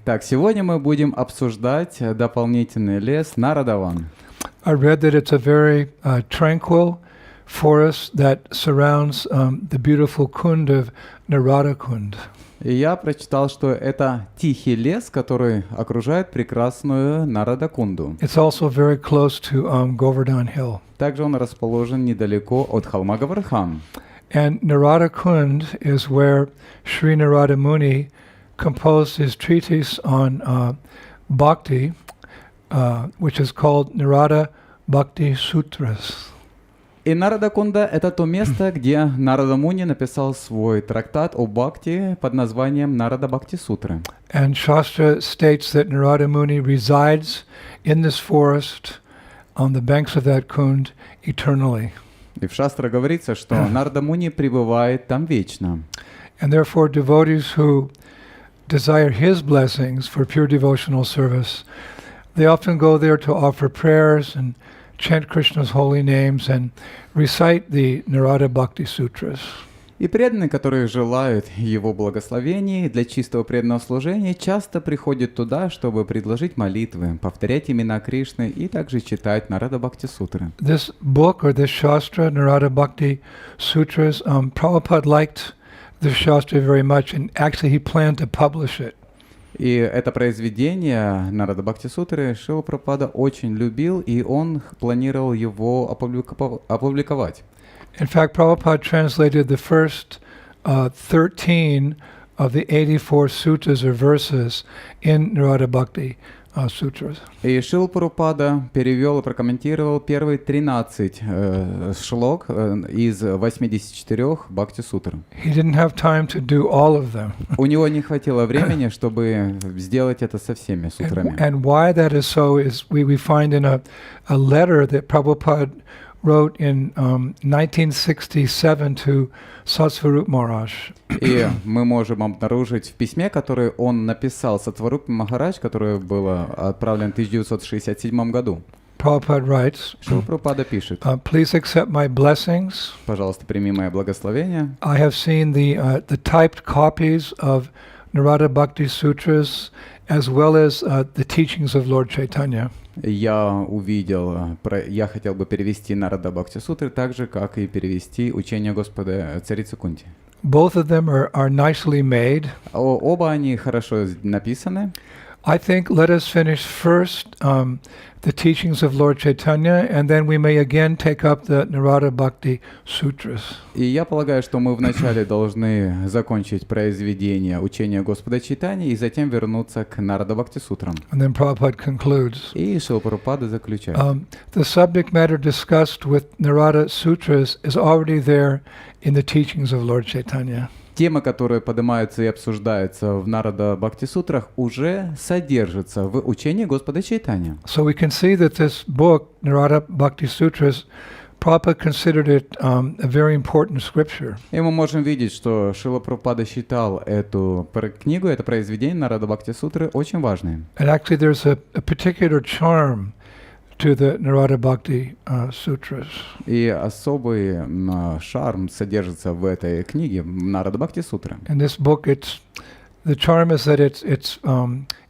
Так, сегодня мы будем обсуждать дополнительный лес Нарадаван. I read that it's a very tranquil forest that surrounds the beautiful kund of Narada Kund. И я прочитал, что это тихий лес, который окружает прекрасную Нарада-кунду. It's also very close to Govardhan Hill. Также он расположен недалеко от холма Говардхан. And Narada Kund is where Sri Narada Muni composed his treatise on bhakti, which is called Narada Bhakti Sutras. И Нарада-кунда — это то место, где Нарада Муни написал свой трактат о бхакти под названием Нарада Бхакти Сутры. And Shastra states that Narada Muni resides in this forest on the banks of that kund eternally. И в Шастре говорится, что Нарада Муни пребывает там вечно. And therefore devotees who desire his blessings for pure devotional service, they often go there to offer prayers and chant Krishna's holy names and recite the Narada Bhakti Sutras. И преданные, которые желают его благословений для чистого преданного служения, часто приходят туда, чтобы предложить молитвы, повторять имена Кришны и также читать Нарада Бхакти Сутры. This book or this Shastra, Narada Bhakti Sutras, Prabhupada liked this Shastra very much, and actually he planned to publish it. И это произведение Нарада Бхакти Сутры Шрила Прабхупада очень любил, и он планировал его опубликовать. In fact, Prabhupada translated the first 13 of the 84 sutras or verses in Narada Bhakti Sutras. И Шрила Прабхупада перевел и прокомментировал первые 13 шлок из 84 Бхакти Сутр. He didn't have time to do all of them. У него не хватило времени, чтобы сделать это со всеми сутрами. And why that is so is we find in a letter that Prabhupada wrote in 1967 to Satsvarup Maharaj. И мы можем обнаружить в письме, которое он написал Сатварупе Махарадж, которое было отправлено в 1967 году. Prabhupada writes, Шрила Прабхупада пишет: Please accept my blessings. Пожалуйста, прими мое благословение. I have seen the typed copies of Narada Bhakti Sutras as well as the teachings of Lord Chaitanya. Я увидел, я хотел бы перевести Нарада Бхакти Сутры так же, как и перевести учение Господа Царицы Кунти. Both of them are nicely made. Оба они хорошо написаны. I think let us finish first the teachings of Lord Chaitanya, and then we may again take up the Narada Bhakti Sutras. И я полагаю, что мы вначале должны закончить произведение учения Господа Чайтаньи и затем вернуться к Нарада Бхакти Сутрам. And then Prabhupada concludes. И Шрила Прабхупада заключает. The subject matter discussed with Narada Sutras is already there in the teachings of Lord Chaitanya. Темы, которые поднимаются и обсуждаются в Нарада Бхакти Сутрах, уже содержатся в учении Господа Чайтаньи. So we can see that this book, Narada Bhakti Sutras, Prabhupada considered it a very important scripture. И мы можем видеть, что Шрила Прабхупада считал эту книгу, это произведение Нарада Бхакти Сутры очень важным. And actually there's a particular charm to the Narada Bhakti Sutras. И особый шарм содержится в этой книге Нарада Бхакти Сутры. In this book, the charm is that it's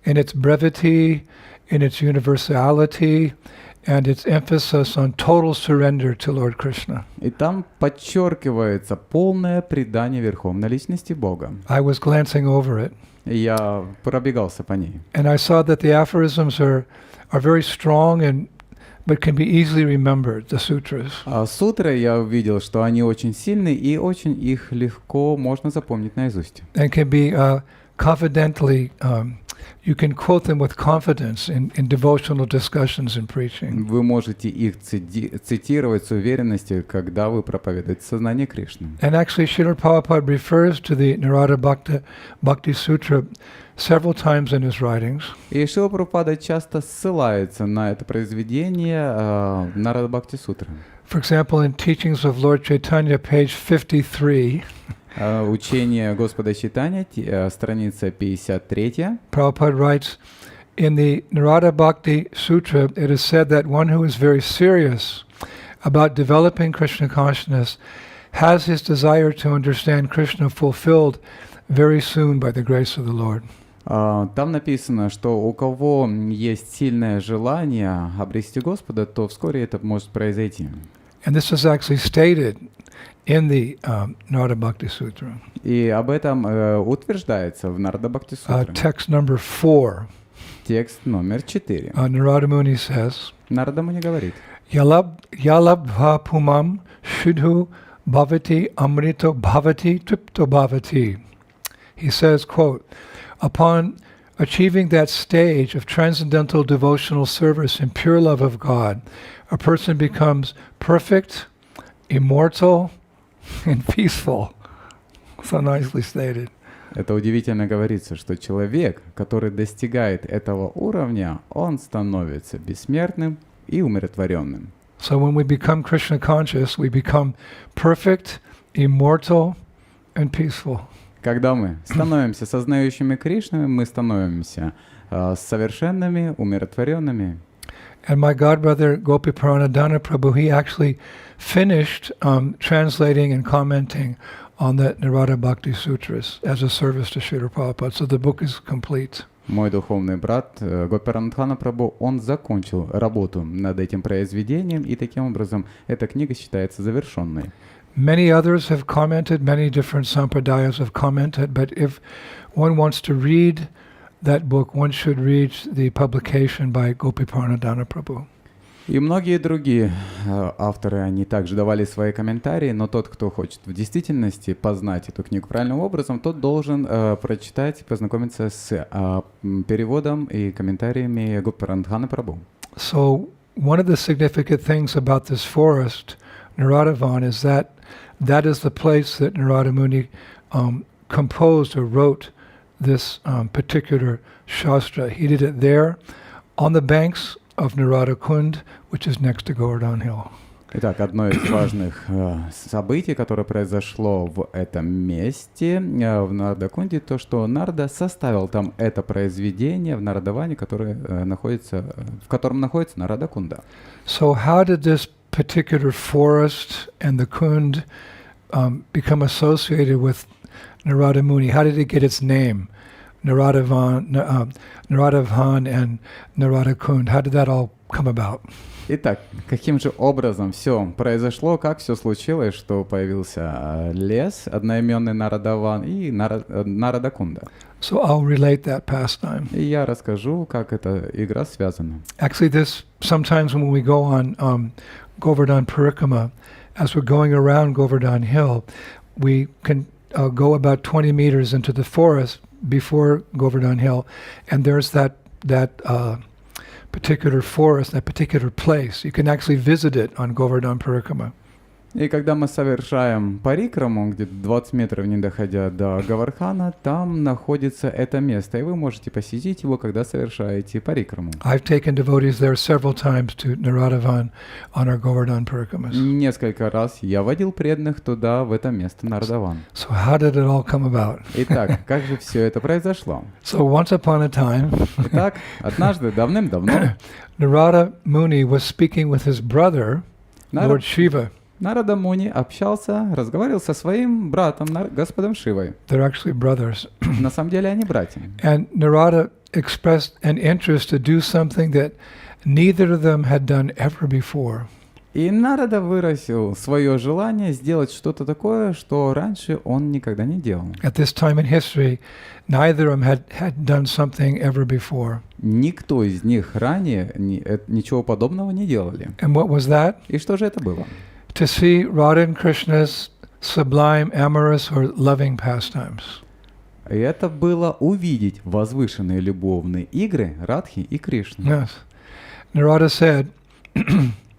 in its brevity, in its universality, and its emphasis on total surrender to Lord Krishna. И там подчеркивается полное предание Верховной Личности Бога. I was glancing over it. Я пробегался по ней. And I saw that the aphorisms are very strong but can be easily remembered, the sutras. А сутры я увидел, что они очень сильны и очень их легко можно запомнить наизусть. And can be confidently, you can quote them with confidence in devotional discussions and preaching. Вы можете их цитировать с уверенностью, когда вы проповедуете сознание Кришны. And actually, Srila Prabhupada refers to the Narada Bhakti Sutra several times in his writings. И Шрила Прабхупада часто ссылается на это произведение Нарада Бхакти Сутры. For example, in Teachings of Lord Chaitanya, page 53, Учение Господа Чайтаньи, страница 53. Prabhupada writes, in the Narada Bhakti Sutra, it is said that one who is very serious about developing Krishna consciousness has his desire to understand Krishna fulfilled very soon by the grace of the Lord. Там написано, что у кого есть сильное желание обрести Господа, то вскоре это может произойти. And this is actually stated in the Narada Bhakti Sutra. И об этом утверждается в Нарада Бхакти Сутре. Text number 4. Текст номер 4. Narada Muni says, Нарада Муни говорит: Yalabha pumam shudhu bhavati amrito bhavati tripto bhavati. He says, quote, upon achieving that stage of transcendental devotional service and pure love of God, a person becomes perfect, immortal, and peaceful. So nicely stated. Это удивительно говорится, что человек, который достигает этого уровня, он становится бессмертным и умиротворенным. So when we become Krishna conscious, we become perfect, immortal, and peaceful. Когда мы становимся сознающими Кришну, мы становимся совершенными, умиротворенными. And my godbrother Gopi Paranadhana Prabhu, he actually finished translating and commenting on the Narada Bhakti Sutras as a service to Srila Prabhupada. So the book is complete. Мой духовный брат Гопи Ранатхана Прабху, он закончил работу над этим произведением, и таким образом эта книга считается завершенной. Many others have commented, many different sampradayas have commented, but if one wants to read that book, one should read the publication by Gopi Paranadhana Prabhu. И многие другие авторы, они также давали свои комментарии, но тот, кто хочет в действительности познать эту книгу правильным образом, тот должен прочитать, познакомиться с переводом и комментариями Гопи Ранатхана Прабху. So one of the significant things about this forest, Naradavan, is that is the place that Narada Muni composed or wrote this particular shastra. He did it there on the banks of Narada Kund, which is next to Govardhan Hill. Итак, одно из важных событий, которое произошло в этом месте, в Нарадакунде, то, что Нарада составил там это произведение в Нарадаване, в котором находится Нарадакунда. So how did this particular forest and the Kund become associated with Narada Muni? How did it get its name? Naradavan and Narada Kund. How did that all come about? Итак, каким же образом все произошло, как все случилось, что появился лес, одноименный Нарадаван и Нарадакунда? So I'll relate that pastime. И я расскажу, как эта игра связана. Actually, this sometimes when we go on Govardhan Parikrama, as we're going around Govardhan Hill, we can go about 20 meters into the forest before Govardhan Hill, and there's that particular forest, that particular place. You can actually visit it on Govardhan Parikrama. И когда мы совершаем парикраму, где-то 20 метров не доходя до Гавардхана, там находится это место, и вы можете посетить его, когда совершаете парикраму. I've taken devotees there several times to Naradavan on our Govardhan Parikramas. Несколько раз я водил преданных туда, в это место Нарадаван. So how did it all come about? Итак, как же все это произошло? So once upon a time, Итак, однажды, давным-давно, Narada Muni was speaking with his brother, Lord Shiva. Нарада Муни разговаривал со своим братом, Господом Шивой. They're actually brothers. На самом деле они братья. And Narada expressed an interest to do something that neither of them had done ever before. И Нарада выразил свое желание сделать что-то такое, что раньше он никогда не делал. At this time in history, neither of them had done something ever before. Никто из них ранее ничего подобного не делали. And what was that? И что же это было? To see Radha and Krishna's sublime, amorous or loving pastimes. И это было увидеть возвышенные любовные игры Радхи и Кришны. Yes. Narada said,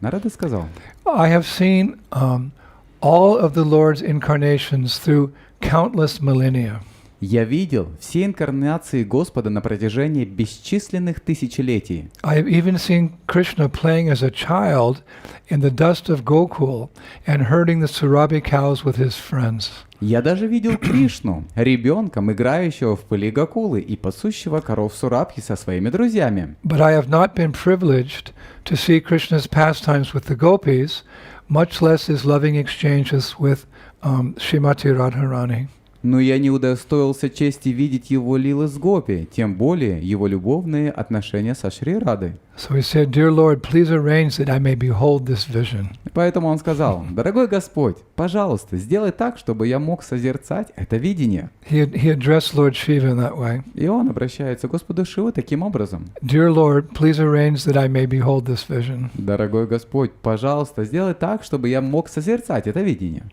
Нарада сказал: I have seen all of the Lord's incarnations through countless millennia. Я видел все инкарнации Господа на протяжении бесчисленных тысячелетий. I have even seen Krishna playing as a child in the dust of Gokul and herding the Surabhi cows with his friends. Я даже видел Кришну, ребенком, играющего в пыли Гокулы и пасущего коров Сурабхи со своими друзьями. But I have not been privileged to see Krishna's pastimes with the gopis, much less his loving exchanges with Srimati Radharani. Но я не удостоился чести видеть его лилы с гопи, тем более его любовные отношения со Шри Радой. So he said, Dear Lord, please arrange that I may behold this vision. Поэтому он сказал: «Дорогой Господь, пожалуйста, сделай так, чтобы я мог созерцать это видение». He addressed Lord Shiva in that way. И он обращается к Господу Шиву таким образом: Dear Lord, please arrange that I may behold this vision. «Дорогой Господь, пожалуйста, сделай так, чтобы я мог созерцать это видение».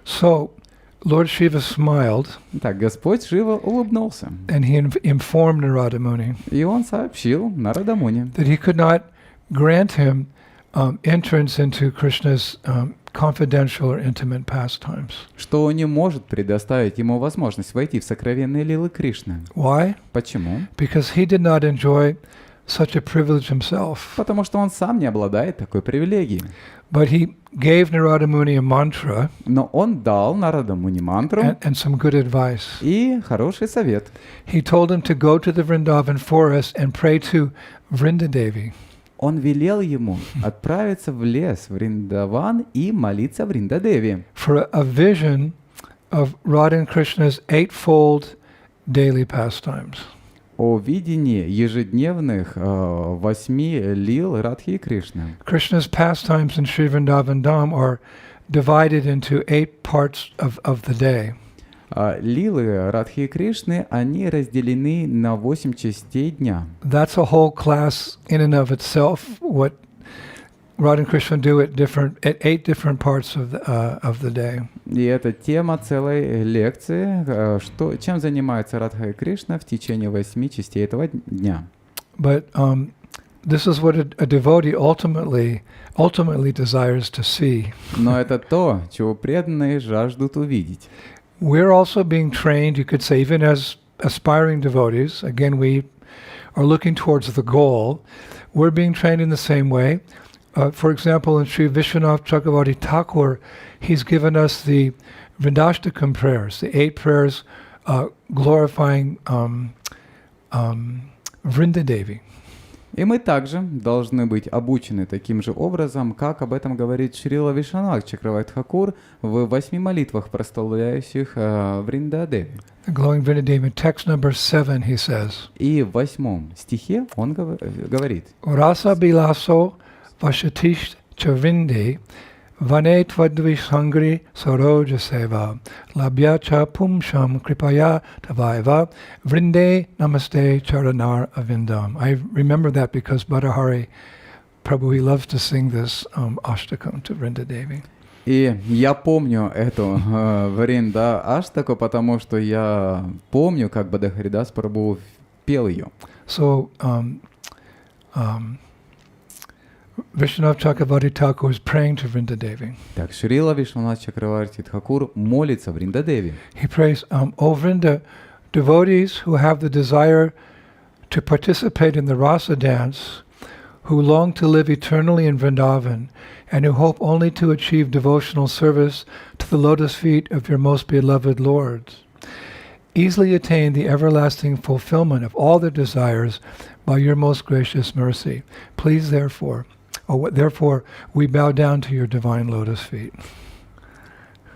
So Lord Shiva smiled, Так, Господь Шива улыбнулся, and he informed Narada Muni и он сообщил Нарада Муни, that he could not grant him entrance into Krishna's confidential or intimate pastimes. что он не может предоставить ему возможность войти в сокровенные лилы Кришны. Why? Почему? Because he did not enjoy such a privilege himself. Потому что он сам не обладает такой привилегией. But he gave Narada Muni a mantra Но он дал Нарада Муни мантру and some good advice. и хороший совет. He told him to go to the Vrindavan forest and pray to Vrindadevi. Он велел ему отправиться в лес Вриндаван и молиться Вриндадеви For a vision of Radha and Krishna's eightfold daily pastimes. о видении ежедневных 8 лил Радхи и Кришны. Krishna's pastimes in Sri Vrindavan Dham are divided into 8 parts of the day. Лилы Радхи и Кришны, они разделены на 8 частей дня. That's a whole class in and of itself, what Radha and Krishna do at 8 different parts of the day. И это тема целой лекции, чем занимается Радха и Кришна в течение 8 частей этого дня. But this is what a devotee ultimately desires to see. Но это то, чего преданные жаждут увидеть. We're also being trained, you could say, even as aspiring devotees. Again, we are looking towards the goal. We're being trained in the same way. For example, in Sri Vishwanath Chakravarti Thakur, he's given us the Vrindashtakam prayers, the 8 prayers glorifying Vrindadevi. И мы также должны быть обучены таким же образом, как об этом говорит Шрила Вишванатх Чакраварти Тхакур в 8 молитвах, прославляющих Вриндадеви. Glowing Vrindadevi, text number 7, he says. И в 8 стихе он говорит: Rasa bilaso vashatish chavinde vane tvadvishangri saroja seva labhya cha pumsham kripaya tavaiva vrinde namaste charanar avindam. I remember that because Bhattahari Prabhu, he loves to sing this ashtakam to Vrindadevi. И я помню эту Вринда Аштаку, потому что я помню, как Бадахаридас Прабху пел ее. So Vishwanath Chakravarti Thakur is praying to Vrindadevi. Так, Шрила Вишванатх Чакраварти Тхакур молится Вриндадеви. He prays, O Vrinda, devotees who have the desire to participate in the rasa dance, who long to live eternally in Vrindavan, and who hope only to achieve devotional service to the lotus feet of your most beloved Lord, easily attain the everlasting fulfillment of all their desires by your most gracious mercy. Please, therefore, we bow down to your divine lotus feet.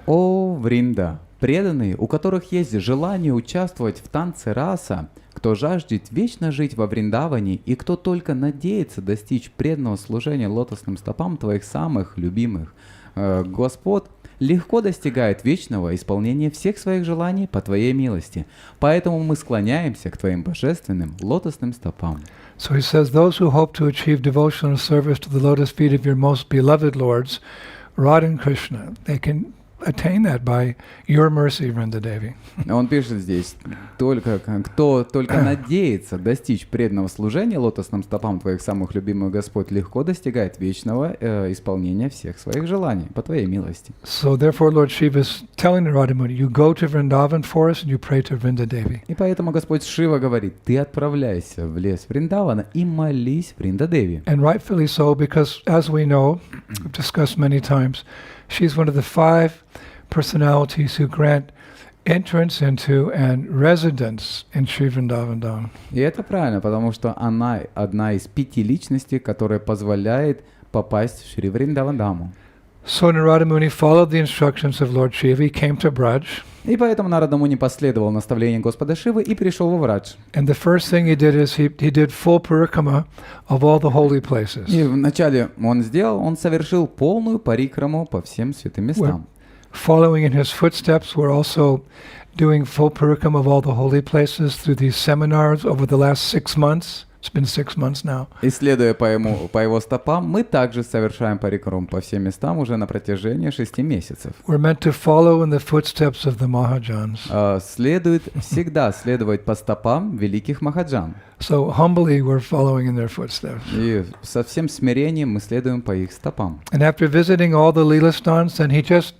О, Вринда, преданные, у которых есть желание участвовать в танце раса, кто жаждет вечно жить во Вриндаване и кто только надеется достичь преданного служения лотосным стопам твоих самых любимых господ, легко достигает вечного исполнения всех своих желаний по твоей милости. Поэтому мы склоняемся к твоим божественным лотосным стопам. So he says, those who hope to achieve devotional service to the lotus feet of your most beloved lords, Radha and Krishna, they can attain that by your mercy, Vrindadevi. Он пишет здесь: кто только надеется достичь преданного служения лотосным стопам твоих самых любимых господ, легко достигает вечного исполнения всех своих желаний по твоей милости. So therefore, Lord Shiva is telling Narada Muni, you go to Vrindavan forest and you pray to Vrindadevi. И поэтому Господь Шива говорит: ты отправляйся в лес Вриндавана и молись Вриндадеви. And rightfully so, because as we know, we've discussed many times, she's one of the 5 personalities who grant entrance into and residence in Sri Vrindavan Dham. И это правильно, потому что она одна из 5 личностей, которая позволяет попасть в Шри Вриндавандаму. So Narada Muni followed the instructions of Lord Shiva. He came to Braj. И поэтому Нарада Муни последовал наставлению Господа Шивы и пришел во Врадж. And the first thing he did is he did full parikama of all the holy places. И вначале он совершил полную парикраму по всем святым местам. Following in his footsteps, we're also doing full parikram of all the holy places through these seminars over the last 6 months. It's been 6 months now. И следуя по его стопам, мы также совершаем парикраму по всем местам уже на протяжении 6 месяцев. We're meant to follow in the footsteps of the Mahajans. Следует всегда следовать по стопам великих Махаджан. So humbly we're following in their footsteps. И со всем смирением мы следуем по их стопам. And after visiting all the Leela stans, then he just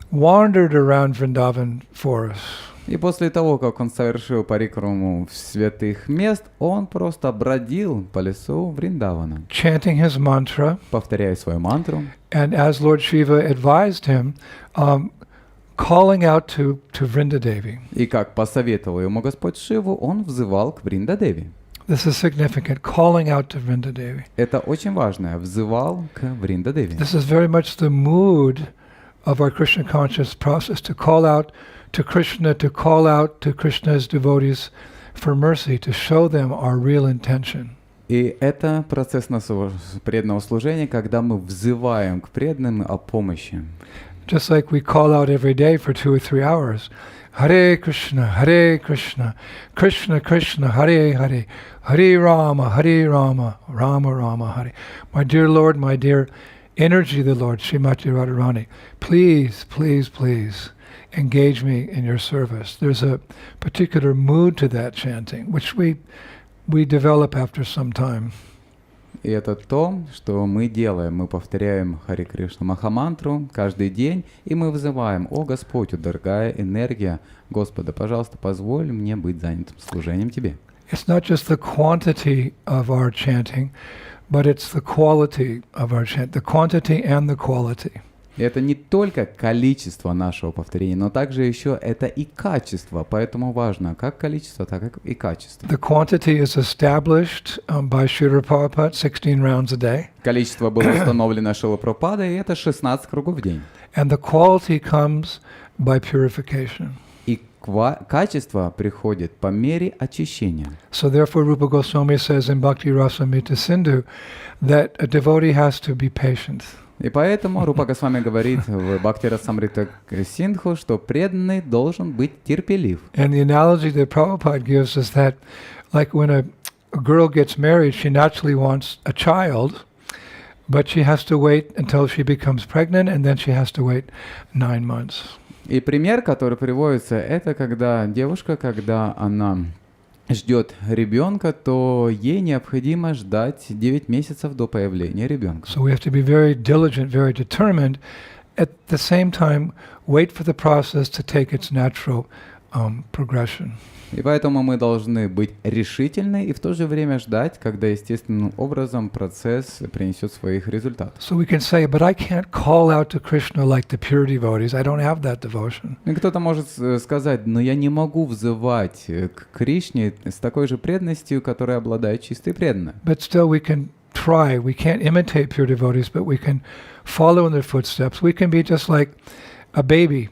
wandered around Vrindavan forest. И после того, как он совершил парикраму святых мест, он просто бродил по лесу Вриндавана, chanting his mantra, повторяя свою мантру. and as Lord Shiva advised him, calling out to Vrindadevi. И как посоветовал ему Господь Шиву, он взывал к Вриндадеви. This is significant, calling out to Vrindadevi. Это очень важно, взывал к Вриндадеви. This is very much the mood of our Krishna conscious process, to call out to Krishna, to call out to Krishna's devotees for mercy, to show them our real intention. И это процесс нашего преданного служения, когда мы взываем к преданным о помощи. Just like we call out every day for 2 or 3 hours, Hare Krishna, Krishna Krishna, Hare Hare, Hare Rama, Rama Rama, Hare. My dear Lord, my dear energy, the Lord, Srimati Radharani, please, please, please engage me in your service. There's a particular mood to that chanting, which we develop after some time. И это то, что мы делаем. Мы повторяем Харе Кришна Махамантру каждый день, и мы вызываем: «О Господь, дорогая энергия Господа, пожалуйста, позволь мне быть занятым служением Тебе». It's not just the quantity of our chanting, but it's the quality of our chant, the quantity and the quality. И это не только количество нашего повторения, но также еще это и качество. Поэтому важно как количество, так и качество. The quantity is established by Shrila Prabhupada, 16 rounds a day. Количество было установлено Шрилой Прабхупадой, и это 16 кругов в день. And the quality comes by purification. И качество приходит по мере очищения. So therefore Rupa Goswami says in Bhakti Rasamrita Sindhu that a devotee has to be patient. И поэтому Рупа Госвами говорит в Бхакти Расамрита Синдху, что преданный должен быть терпелив. And the analogy that Prabhupada gives is that, like when a girl gets married, she naturally wants a child, but she has to wait until she becomes pregnant, and then she has to wait 9 months. И пример, который приводится, это когда девушка, когда она ждет ребенка, то ей необходимо ждать 9 месяцев до появления ребенка. So we have to be very diligent, very determined. At the same time, wait for the process to take its natural progression. И поэтому мы должны быть решительны и в то же время ждать, когда естественным образом процесс принесет своих результатов. So we can say, but I can't call out to Krishna like the pure devotees. I don't have that devotion. И кто-то может сказать: но я не могу взывать к Кришне с такой же преданностью, которая обладает чистой преданной. But still we can try. We can't imitate pure devotees, but we can follow in their footsteps. We can be just like a baby.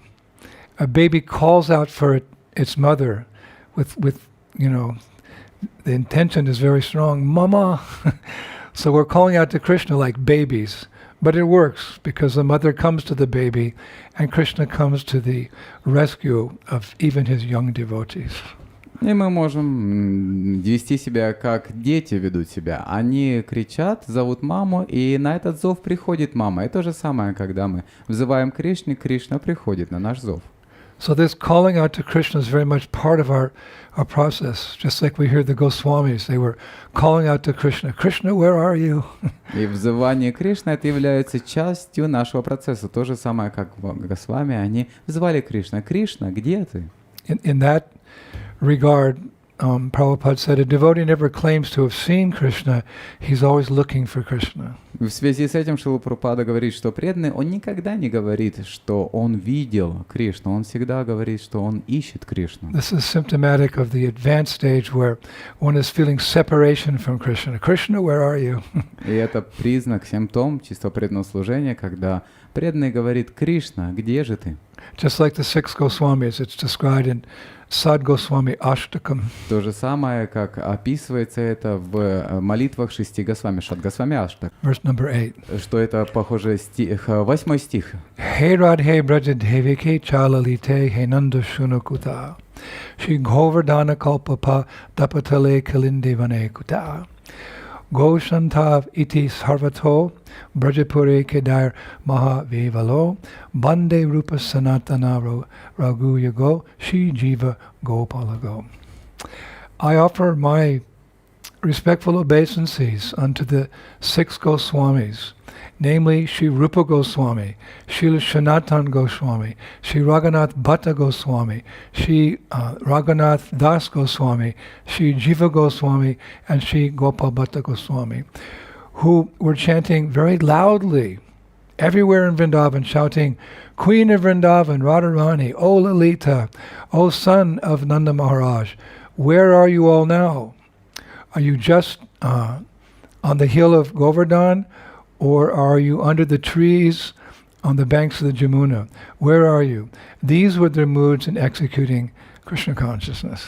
A baby calls out for its mother with you know, the intention is very strong, Mama. So we're calling out to Krishna like babies. But it works because the mother comes to the baby and Krishna comes to the rescue of even his young devotees. И мы можем вести себя, как дети ведут себя. Они кричат, зовут маму, и на этот зов приходит мама. И то же самое, когда мы взываем Кришне, Кришна приходит на наш зов. So this calling out to Krishna is very much part of our process. Just like we hear the Goswamis, they were calling out to Krishna, Krishna, where are you? И взывание Кришны это является частью нашего процесса. То же самое, как Госвами, они взывали Кришна, Кришна, где ты? In that regard, Prabhupada said, a devotee never claims to have seen Krishna, he's always looking for Krishna. В связи с этим Шрила Прабхупада говорит, что преданный, он никогда не говорит, что он видел Кришну, он всегда говорит, что он ищет Кришну. This is symptomatic of the advanced stage where one is feeling separation from Krishna. Krishna, where are you? И это признак, симптом чистого преданного служения, когда преданный говорит: Кришна, где же ты? Just like the six Goswamis, it's described in Sad Goswami Ashtakam. То же самое, как описывается это в молитвах 6 Госвами, Шад Госвами Аштак, Verse number 8. что это, похоже, стих, 8 стих. He Radhe Braja Deviki Chalalite He Nanda Shunakuta. She Govardhana Kalpapa Dapatale Kalindi Vane Kuta. Goshantav iti sarvato Brajapure Kedar Mahavivalo Bande Rupa Sanatana Raghu Yago Shi Jiva Gopalago. I offer my respectful obeisances unto the six Goswamis, namely Shri Rupa Goswami, Srila Sanatan Goswami, Shri Raghunath Bhatta Goswami, Shri Raghunath Das Goswami, Shri Jiva Goswami, and Shri Gopal Bhatta Goswami, who were chanting very loudly everywhere in Vrindavan, shouting, Queen of Vrindavan, Radharani, O Lalita, O son of Nanda Maharaj, where are you all now? Are you just on the hill of Govardhan, or are you under the trees on the banks of the Jamuna? Where are you? These were their moods in executing Krishna consciousness.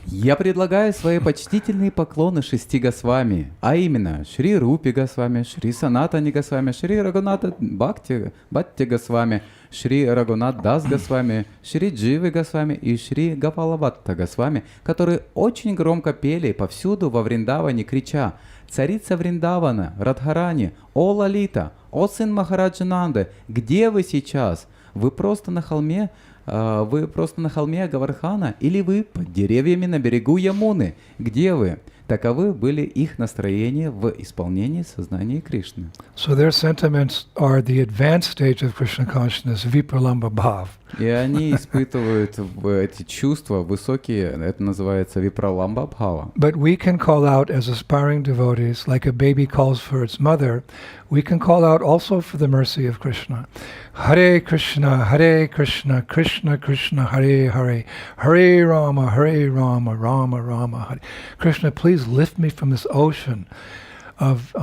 Я предлагаю свои почтительные поклоны 6 Госвами, а именно Шри Рупи Госвами, Шри Санатани Госвами, Шри Рагуната Бхатти Госвами, Шри Рагунат Дас Госвами, Шри Дживы Госвами и Шри Гопала Бхатта Госвами, которые очень громко пели повсюду во Вриндаване, крича: «Царица Вриндавана, Радхарани, о Лалита, о сын Махараджананды, где вы сейчас? Вы просто на холме Гавардхана, или вы под деревьями на берегу Ямуны? Где вы?» Таковы были их настроения в исполнении сознания Кришны. So their sentiments are the advanced stage of Krishna consciousness, vipralamba bhav. И они испытывают эти чувства высокие, это называется випраламба бхава. But we can call out as aspiring devotees, like a baby calls for its mother, we can call out also for the mercy of Krishna. Hare Krishna, Krishna Krishna, Hare Hare, Hare Rama, Rama Rama, Hare. Krishna, please lift me from this ocean of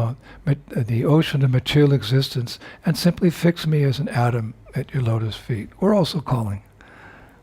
the ocean of material existence and simply fix me as an atom at your lotus feet. We're also calling.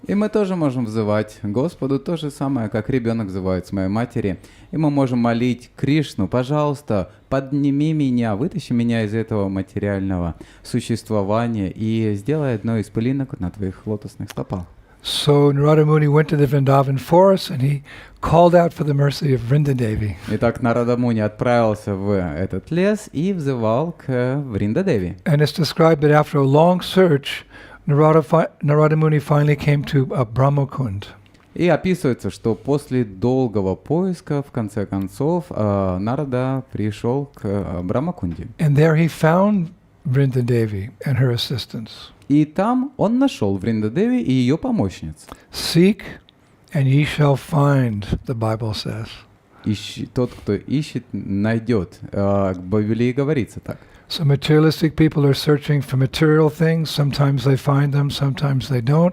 И мы тоже можем взывать Господу то же самое, как ребенок взывает с моей матери. И мы можем молить Кришну: пожалуйста, подними меня, вытащи меня из этого материального существования и сделай одно из пылинок на твоих лотосных стопах. So Narada Muni went to the Vrindavan forest and he called out for the mercy of Vrindadevi. Итак, Нарада Муни отправился в этот лес и взывал к Вриндадеви. And it's described that after a long search, Narada Muni finally came to Brahmakund. И описывается, что после долгого поиска, в конце концов, Нарада пришел к Брахмакунде. And there he found Vrindadevi and her assistants. И там он нашел Вриндадеви и ее помощниц. Seek, and ye shall find, the Bible says. Тот, кто ищет, найдет. В Библии говорится так. So materialistic people are searching for material things. Sometimes they find them, sometimes they don't.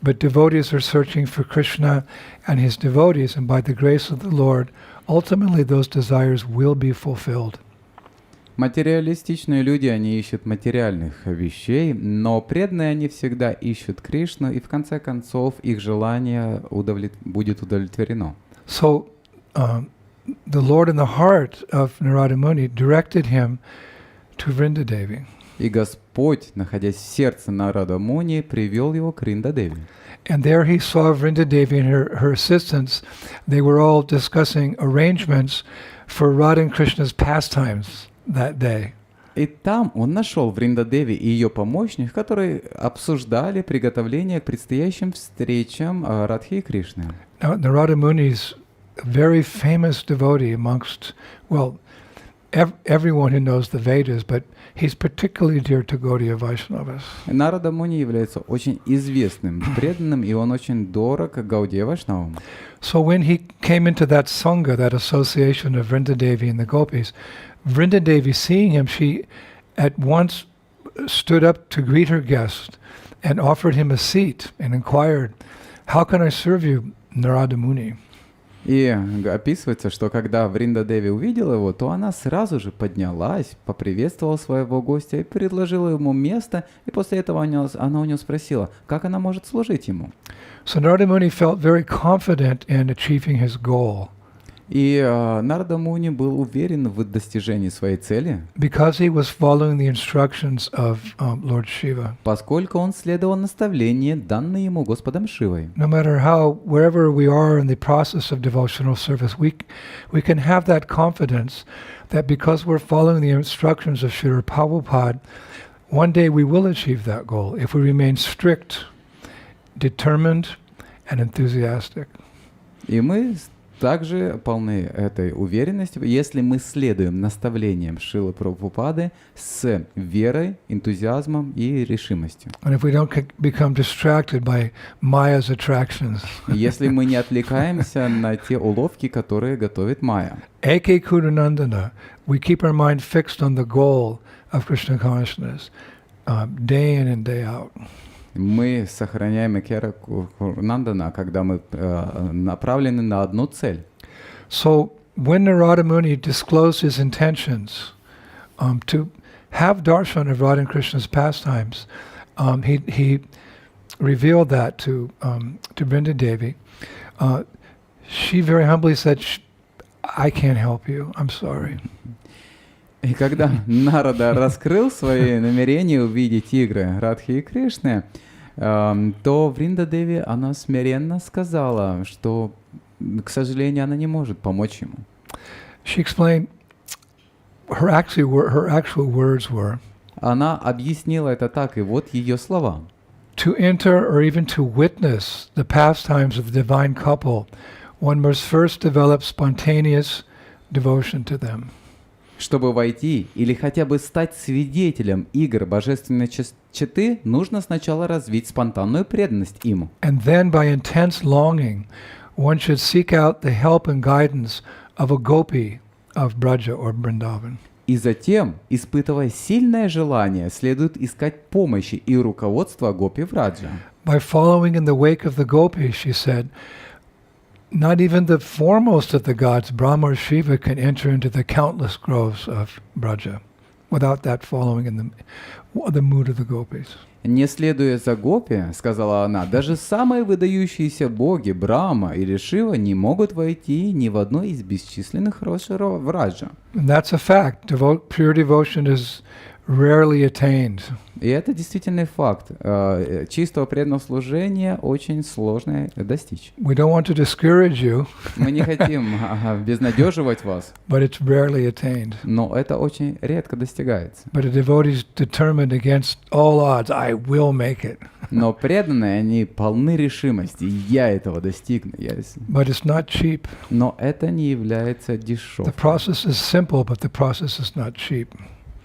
But devotees are searching for Krishna and his devotees, and by the grace of the Lord, ultimately those desires will be fulfilled. Материалистичные люди, они ищут материальных вещей, но преданные они всегда ищут Кришну, и в конце концов их желание будет удовлетворено. So the Lord in the heart of Narada Muni directed him to Vrindadevi. И Господь, находясь в сердце Нарада Муни, привел его к Вриндадеви. And there he saw Vrindadevi and her assistants. They were all discussing arrangements for Radha and Krishna's pastimes that day. И там он нашел Вриндадеви и ее помощников, которые обсуждали приготовление к предстоящим встречам Радхи и Кришны. Now, Narada Muni is a very famous devotee amongst, well, everyone who knows the Vedas, but he's particularly dear to Gaudiya Vaishnavas. Нарада Муни является очень известным, преданным, и он очень дорог Гаудия Вайшнавам. So when he came into that sangha, that association of Vrinda Devi and the gopis, Vrinda Devi, seeing him, she at once stood up to greet her guest and offered him a seat and inquired, "How can I serve you, Narada Muni?" И описывается, что когда Вринда Деви увидела его, то она сразу же поднялась, поприветствовала своего гостя и предложила ему место, и после этого она у него спросила, как она может служить ему. So Narada Muni felt very confident in achieving his goal. И Нарада Муни был уверен в достижении своей цели, Because he was following the instructions of Lord Shiva. поскольку он следовал наставлению, данные ему Господом Шивой. No matter how, wherever we are in the process of devotional service, we can have that confidence that because we're following the instructions of Shrila Prabhupada, one day we will achieve that goal if we remain strict, determined, and enthusiastic. И мы также полны этой уверенности, если мы следуем наставлениям Шрилы Прабхупады с верой, энтузиазмом и решимостью. And if we don't become distracted by Maya's attractions. Если мы не отвлекаемся на те уловки, которые готовит Майя. Eke Kudunandana, we keep our mind fixed on the goal of Krishna consciousness, day in and day out. Мы сохраняем Экера Нандана, когда мы направлены на одну цель. So when Narada Muni disclosed his intentions to have darshan of Radha and Krishna's pastimes, he revealed that to Vrinda Devi. She very humbly said, "I can't help you. I'm sorry." И когда Нарада раскрыл свои намерения увидеть игры Радхи и Кришны, то Вринда Деви, она смиренно сказала, что, к сожалению, она не может помочь ему. She explained her actual words were. Она объяснила это так, и вот ее слова. To enter or even to witness the pastimes of the divine couple, one must first develop spontaneous devotion to them. Чтобы войти или хотя бы стать свидетелем игр божественной четы, нужно сначала развить спонтанную преданность им. And then by intense longing, one should seek out the help and guidance of a gopi of Braja or Vrindavan. И затем, испытывая сильное желание, следует искать помощи и руководства гопи Враджа. By following in the wake of the gopis, she said, not even the foremost of the gods, Brahma or Shiva, can enter into the countless groves of Braja without that following in the mood of the gopis. Не следуя за гопи, сказала она, даже самые выдающиеся боги Брахма или Шива не могут войти ни в одно из бесчисленных рож Враджа. And that's a fact. Pure devotion is rarely attained. И это действительный факт. Чистого преданного служения очень сложно достичь. We don't want to discourage you. Мы не хотим безнадеживать вас. But it's rarely attained. Но это очень редко достигается. But a devotee is determined against all odds. I will make it. Но преданные, они полны решимости. Я этого достигну. But it's not cheap. Но это не является дешевым. The process is simple, but the process is not cheap.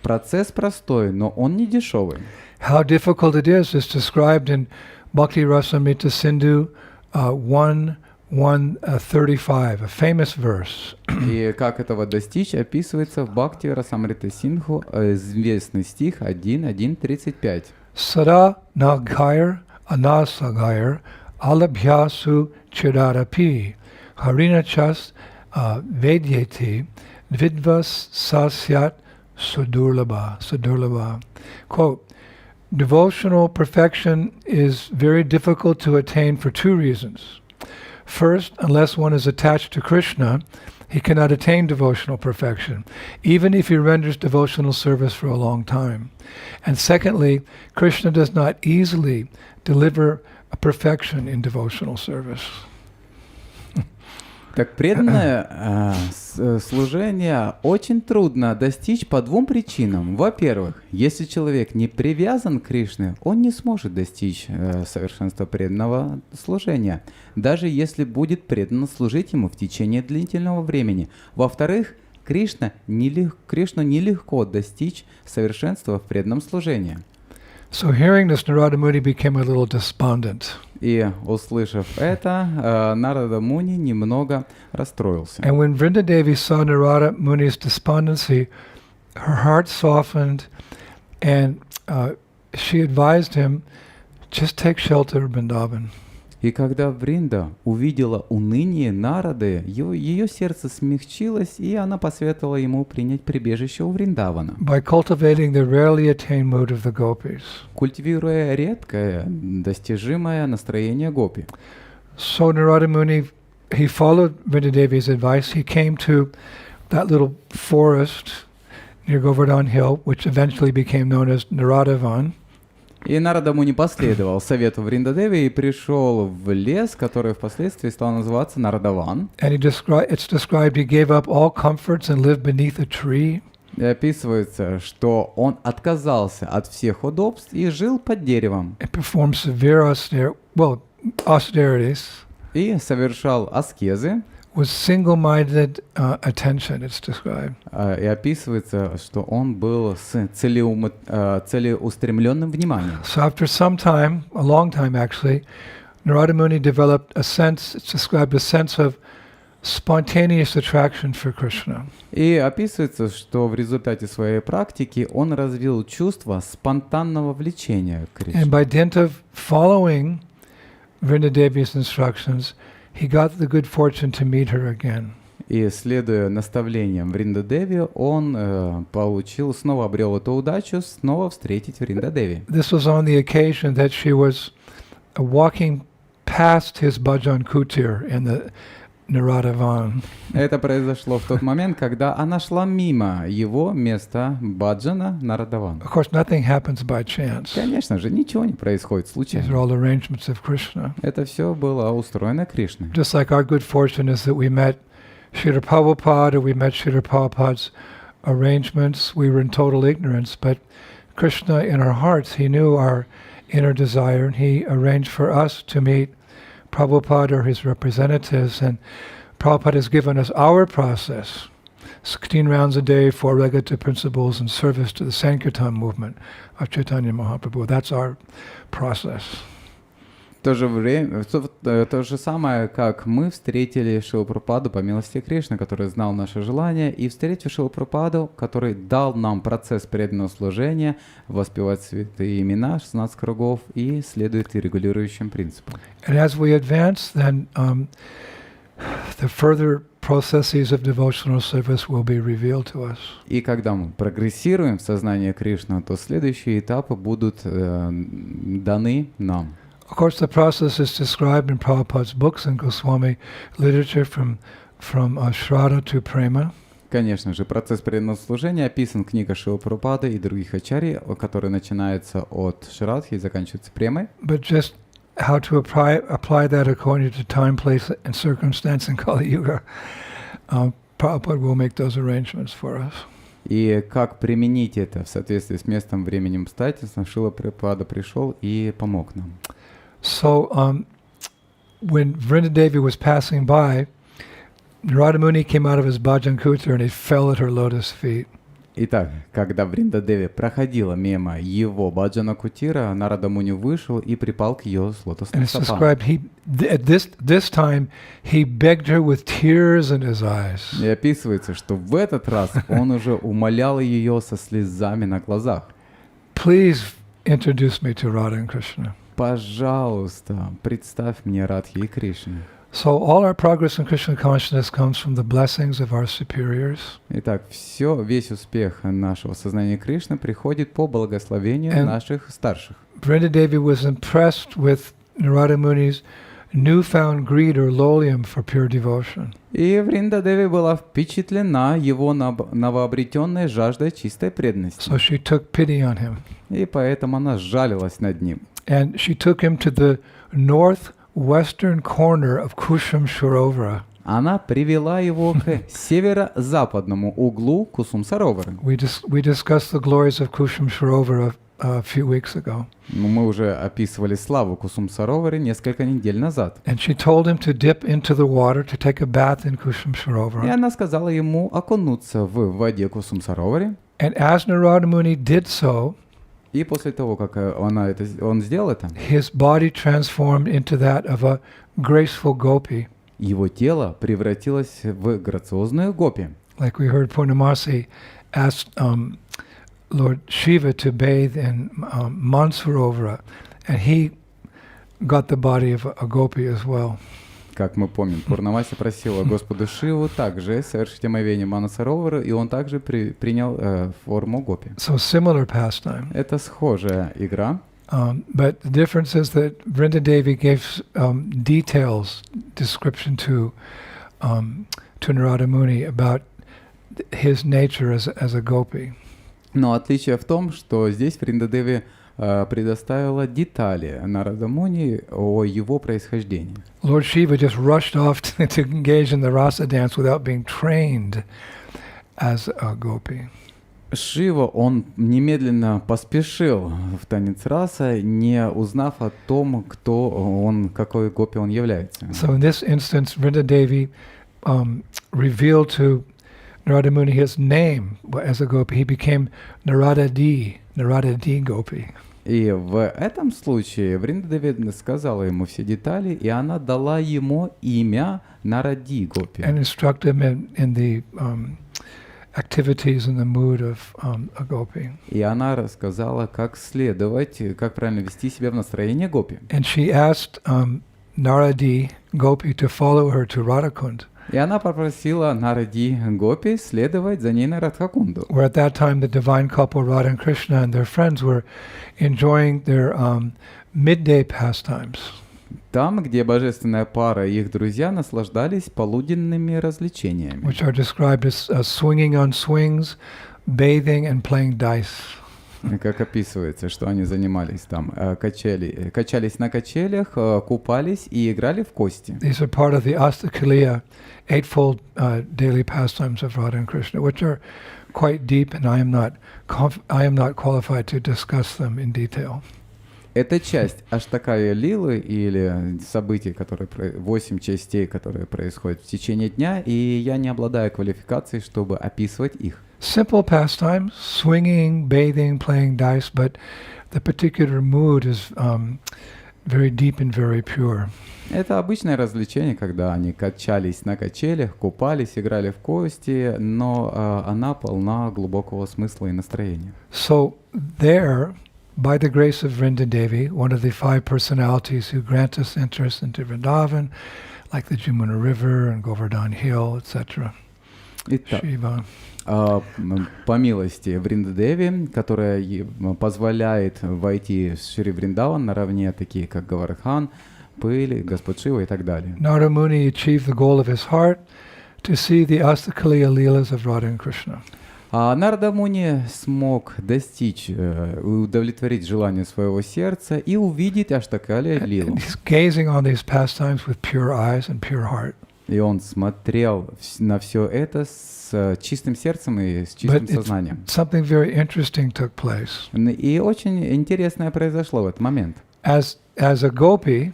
Процесс простой, но он не дешевый. How difficult it is described in Bhakti Rasamrita Sindhu 1:135, a famous verse. И как этого достичь, описывается в Бхакти Расамрита Синдху, известный стих 1:135. Sada nagayar anasagayar alabhyasu chirarapi harinachas vedyeti vidvas sasyat Sudurlabha. Quote, devotional perfection is very difficult to attain for two reasons. First, unless one is attached to Krishna, he cannot attain devotional perfection, even if he renders devotional service for a long time. And secondly, Krishna does not easily deliver a perfection in devotional service. Так преданное служение очень трудно достичь по двум причинам. Во-первых, если человек не привязан к Кришне, он не сможет достичь совершенства преданного служения, даже если будет преданно служить ему в течение длительного времени. Во-вторых, Кришну нелегко достичь совершенства в преданном служении. So hearing this, Narada Muni became a little despondent. И, услышав это, Нарада Муни немного расстроился. And when Vrinda Devi saw Narada Muni's despondency, her heart softened, and she advised him, just take shelter in Vrindavan. И когда Вринда увидела уныние Нарады, ее сердце смягчилось, и она посоветовала ему принять прибежище у Вриндавана, By cultivating the rarely attained mood of the gopis. культивируя редкое, достижимое настроение гопи. So Narada Muni, he followed Vrinda Devi's advice. He came to that little forest near Govardhan Hill, which eventually became known as Naradavan. И Нарада Муни последовал совету Вриндадеви и пришел в лес, который впоследствии стал называться Нарадаван. And it's described he gave up all comforts and lived beneath a tree. И описывается, что он отказался от всех удобств и жил под деревом. And performed severe austerities. И совершал аскезы. With single-minded attention, it's described. И описывается, что он был с целеустремленным вниманием. So after some time, a long time actually, Narada Muni developed a sense, it's described a sense of spontaneous attraction for Krishna. И описывается, что в результате своей практики он развил чувство спонтанного влечения к Кришне. And by dint of following Vrinda Devi's instructions, he got the good fortune to meet her again. И следуя наставлениям Вриндадеви, он снова обрел эту удачу, снова встретить Вриндадеви. This was on the occasion that she was walking past his bhajan kutir in the Naradavan. Это произошло в тот момент, когда она шла мимо его места баджана Нарадаван. Of course, nothing happens by chance. Конечно же, ничего не происходит These are случайно. all arrangements of Krishna. Это все было устроено Кришной. Just like our good fortune is that we met Srila Prabhupada, or we met Srila Prabhupada's arrangements. We were in total ignorance, but Krishna in our hearts, he knew our inner desire, and he arranged for us to meet Prabhupada or his representatives, and Prabhupada has given us our process. 16 rounds a day, 4 regulative principles, and service to the Sankirtan movement of Chaitanya Mahaprabhu. That's our process. В то же время, то же самое, как мы встретили Шрилу Прабхупаду по милости Кришны, который знал наши желания, и встретив Шрилу Прабхупаду, который дал нам процесс преданного служения, воспевать святые имена, 16 кругов, и следует и регулирующим принципам. And as we advance, then the further processes of devotional service will be revealed to us. И когда мы прогрессируем в сознании Кришны, то следующие этапы будут даны нам. Of course, the process is described in Prabhupada's books and Goswami literature from Shraddha to Prema. Конечно же, процесс преданного служения описан в книгах Шрилы Прабхупады и других ачарьи, который начинается от Шрадхи и заканчивается премой. But just how to apply that according to time, place, and circumstance in Kali Yuga, Prabhupada will make those arrangements for us. И как применить это в соответствии с местом, временем, обстоятельством, Шрила Прабхупада пришел и помог нам. So when Vrinda Devi was passing by, Narada Muni came out of his bhajan kutir and he fell at her lotus feet. Итак, когда Вринда Деви проходила мимо его баджана кутира, Нарада Муни вышел и припал к ее And лотосным it's стопам. described, at this time, he begged her with tears in his eyes. И описывается, что в этот раз он уже умолял ее со слезами на глазах. Please introduce me to Radha and Krishna. Пожалуйста, представь мне Радхи и Кришну. So all our progress in Krishna consciousness comes from the blessings of our superiors. Итак, весь успех нашего сознания Кришны приходит по благословению And наших старших. Vrinda Devi was impressed with Narada Muni's newfound greed or lolium for pure devotion. И Вринда Деви была впечатлена его новообретенной жаждой чистой преданности. So she took pity on him. И поэтому она сжалилась над ним. And she took him to the northwestern corner of Kushum Sarovara. Она привела его к северо-западному углу Кусум-Саровара. We discussed the glories of Kushum Sarovara a few weeks ago. Ну, мы уже описывали славу Кусум Саровары несколько недель назад. And she told him to dip into the water to take a bath in Kusum И Sarovara. она сказала ему окунуться в воде Кусум Сароваре. And as Narada Muni did so, И после того, как он сделал это, his body transformed into that of a graceful gopi. его тело превратилось в грациозную гопи. Like we heard Purnamasi asked Lord Shiva to bathe in Mansarovara, and he got the body of a gopi as well. Как мы помним, Пурнамаси просила Господу Шиву также совершить омовение Манасаровара, и он также принял форму гопи. So similar pastime. Это схожая игра. But the difference is that Vrinda Devi gave details, description to Narada Muni about his nature as a gopi. Но отличие в том, что здесь Вриндадеви предоставила детали Нарада Муни о его происхождении. Lord Shiva just rushed off to engage in the rasa dance without being trained as a gopi. Шива, он немедленно поспешил в танец раса, не узнав о том, кто он, какой гопи он является. So in this instance, Vrinda Devi revealed to Narada Muni his name as a gopi. He became Narada D Gopi. И в этом случае Вриндадеви сказала ему все детали, и она дала ему имя Наради Гопи. And instructed him in the activities and the mood of a gopi. И она рассказала, как следовать, как правильно вести себя в настроении гопи. And she asked Naradi Gopi to follow her to Radhakund. И она попросила Наради Гопи следовать за ней на Радхакунду. Where at that time the divine couple Radha and Krishna and their friends were enjoying their midday pastimes. Там, где божественная пара и их друзья наслаждались полуденными развлечениями, Which are described as swinging on swings, bathing and playing dice. как описывается, что они занимались там, качались на качелях, купались и играли в кости. These are part of the Astakaliya eightfold daily pastimes of Radha and Krishna, which are quite deep, and I am not qualified to discuss them in detail. Это часть Аштакая Лилы или событий, которые 8 частей, которые происходят в течение дня, и я не обладаю квалификацией, чтобы описывать их. Simple pastimes, swinging, bathing, playing dice, but the particular mood is very deep and very pure. Это обычное развлечение, когда они качались на качелях, купались, играли в кости, но она полна глубокого смысла и настроения. So there, by the grace of Vrinda Devi, one of the 5 personalities who grant us entrance into Vrindavan, like the Jamuna River and Govardhan Hill, etc. Итак, Shiva. по милости Вриндадеви, которая позволяет войти в Шри Вриндаван наравне, такие как Гавардхан, Пыль, Господь Шива и так далее. Narada Muni achieved the goal of his heart to see the Astakaliya Leelas of Radha and Krishna. А Нарада Муни смог достичь, удовлетворить желание своего сердца и увидеть Аштакалия Лилу. And he's gazing on these pastimes with pure eyes and pure heart. И он смотрел на все это с чистым сердцем и с чистым сознанием. Something very interesting took place. И очень интересное произошло в этот момент. As a gopi,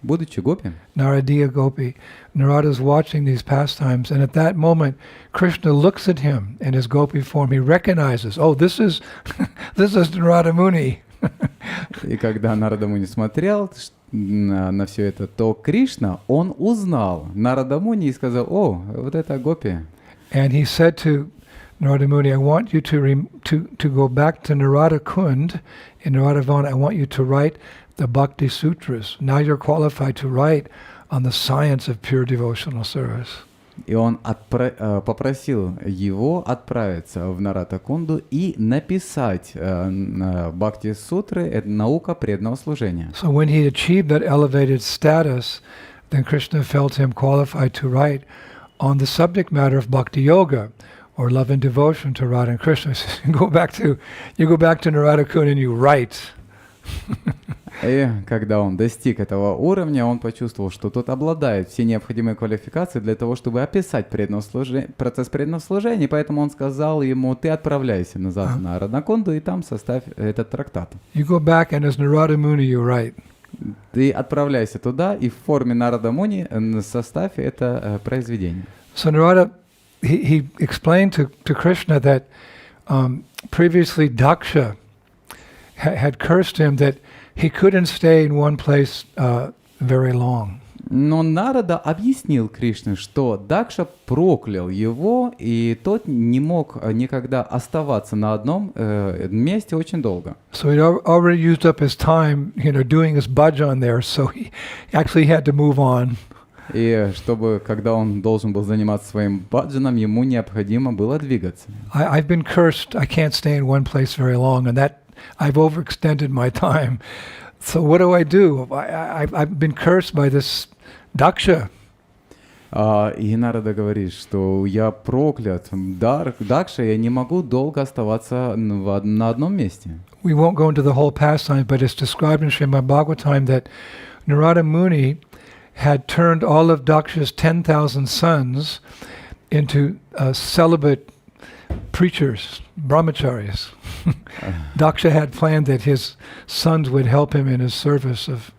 Будучи гопи, Naradiya Gopi, Narada's watching these pastimes, and at that moment, Krishna looks at him in his gopi form. He recognizes, oh, this is Narada Muni. И когда Нарада Муни смотрел на все это, то Кришна, он узнал Нарада Муни и сказал: «О, вот это гопи». And he said to Narada Muni, I want you to go back to Narada Kund in Narada Van. I want you to write the Bhakti Sutras. Now you're qualified to write on the science of pure devotional service. И он попросил его отправиться в Нарада-кунду и написать Бхакти-сутры, это наука преданного служения. So when he achieved that elevated status, then Krishna felt him qualified to write on the subject matter of Bhakti Yoga, or love and devotion to Radha and Krishna. You go back to Narada Kund and you write. И когда он достиг этого уровня, он почувствовал, что тот обладает все необходимые квалификации для того, чтобы описать процесс преданного служения. Поэтому он сказал ему: ты отправляйся назад на Радакунду и там составь этот трактат. You go back and as Narada Muni you write. Ты отправляйся туда и в форме Нарада Муни составь это произведение. So Narada, he explained to Krishna that previously Daksha had cursed him that he couldn't stay in one place very long. Но Нарада объяснил Кришне, что Дакша проклял его, и тот не мог никогда оставаться на одном месте очень долго. So he already used up his time, doing his bhajan there, so he actually had to move on. И чтобы, когда он должен был заниматься своим баджаном, ему необходимо было двигаться. I've been cursed. I can't stay in one place very long, and that I've overextended my time. So what do? I've been cursed by this Daksha. И Нарада говорит, что я проклят Дакша, я не могу долго оставаться на одном месте. We won't go into the whole pastime, but it's described in Srimad Bhagavatam that Narada Muni had turned all of Daksha's 10,000 sons into celibate preachers, brahmacharis. Daksha had planned that his sons would help him in his service of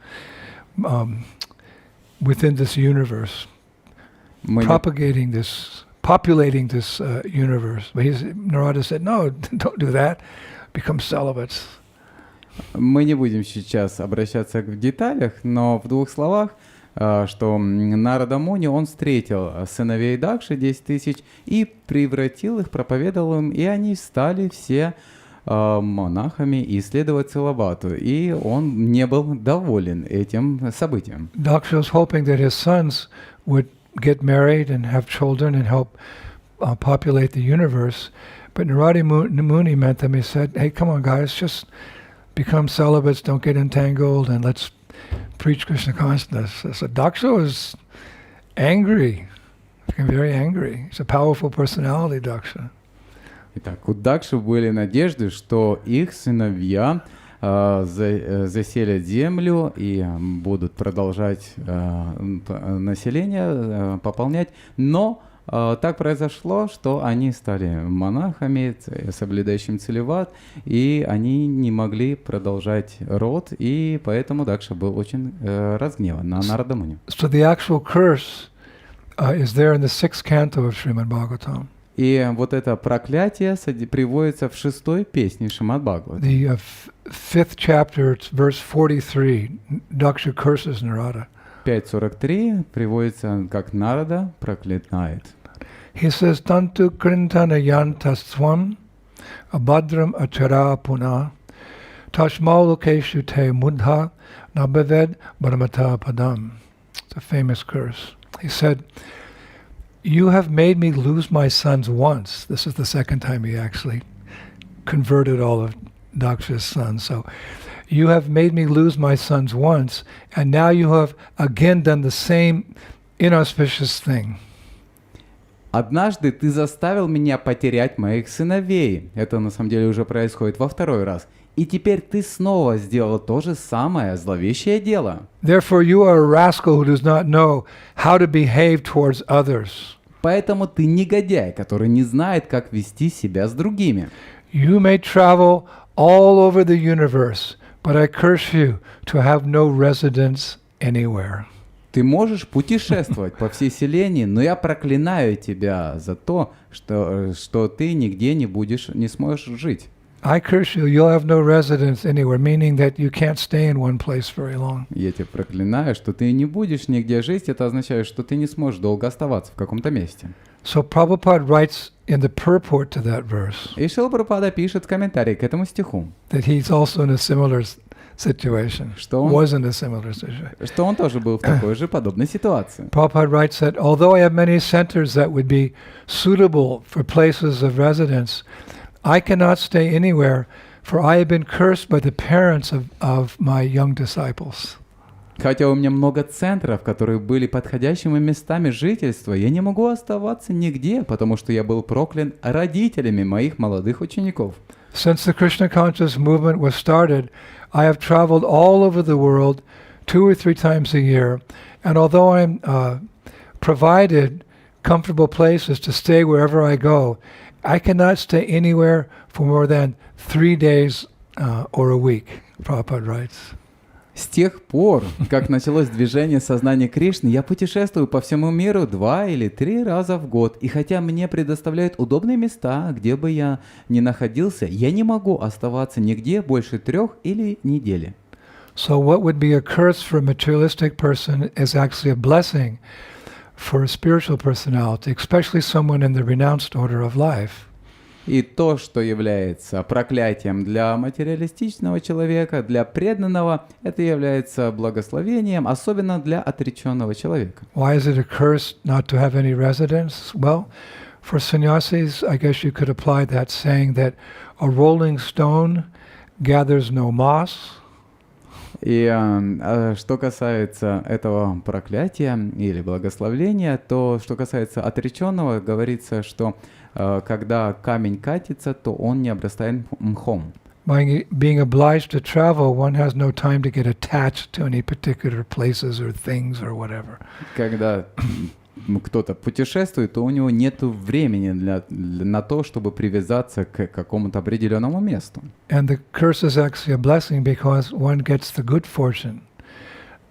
within this universe, populating this universe. But Narada said, no, don't do that. Become celibates. Мы не будем сейчас обращаться в деталях, но в двух словах, что Нарада Муни, он встретил сыновей Дакши 10 тысяч и превратил их, проповедовал им, и они стали все монахами и следовать целибату. И он не был доволен этим событием. Daksha was hoping that his sons would get married and have children and help populate the universe. But Narada Muni met them. He said, hey, come on, guys, just become celibates, don't get entangled, and let's preach Krishna consciousness. So Daksha was angry, became very angry. He's a powerful personality, Daksha. Итак, у Дакши были надежды, что их сыновья заселят землю и будут продолжать население пополнять, но так произошло, что они стали монахами, соблюдающими целибат, и они не могли продолжать род, и поэтому Дакша был очень разгневан на Нарада Муни. So the actual curse is there in the 6th canto of Srimad Bhagavatam. И вот это проклятие приводится в 6-й песне Шримад Бхагавата. The 5th chapter, it's verse 43, Daksha curses Narada. 5.43 приводится как Нарада проклинает. He says, Tantu krintana yantaswam abhadram achara puna tashmau lokeshu te mudha nabhaved brahmata padam. It's a famous curse. He said, you have made me lose my sons once. This is the second time he actually converted all of Daksha's sons. So, you have made me lose my sons once, and now you have again done the same inauspicious thing. Однажды ты заставил меня потерять моих сыновей. Это на самом деле уже происходит во 2-й раз. И теперь ты снова сделал то же самое зловещее дело. Therefore you are a rascal who does not know how to behave towards others. Поэтому ты негодяй, который не знает, как вести себя с другими. You may travel all over the universe, but I curse you to have no residence anywhere. Ты можешь путешествовать по всей вселенной, но я проклинаю тебя за то, что ты нигде не сможешь жить. I curse you, you'll have no residence anywhere, meaning that you can't stay in one place very long. Я тебя проклинаю, что ты не будешь нигде жить, это означает, что ты не сможешь долго оставаться в каком-то месте. So Prabhupada writes in the purport to that verse. И Шрила Прабхупада пишет комментарий к этому стиху. That he's also in a similar situation. Что он, was in a similar situation. Что он тоже был в такой же подобной ситуации. Prabhupada writes that although I have many centers that would be suitable for places of residence, I cannot stay anywhere, for I have been cursed by the parents of my young disciples. Хотя у меня много центров, которые были подходящими местами жительства, я не могу оставаться нигде, потому что я был проклят родителями моих молодых учеников. Since the Krishna conscious movement was started, I have traveled all over the world 2 or 3 times a year, and although I'm provided comfortable places to stay wherever I go, I cannot stay anywhere for more than 3 days or a week, Prabhupada writes. С тех пор, как началось движение сознания Кришны, я путешествую по всему миру 2 или 3 раза в год. И хотя мне предоставляют удобные места, где бы я ни находился, я не могу оставаться нигде больше 3 или недели. So what would be a curse for a materialistic person is actually a blessing for a spiritual personality, especially someone in the renounced order of life. И то, что является проклятием для материалистичного человека, для преданного, это является благословением, особенно для отреченного человека. Why is it a curse not to have any residence? Well, for sannyasis, I guess you could apply that saying that a rolling stone gathers no moss. И что касается этого проклятия или благословения, то что касается отреченного, говорится, что когда камень катится, то он не обрастает мхом. By being obliged to travel, one has no time to get attached to any particular places or things or whatever. Когда кто-то путешествует, то у него нет времени на то, чтобы привязаться к какому-то определенному месту. And the curse is actually a blessing because one gets the good fortune.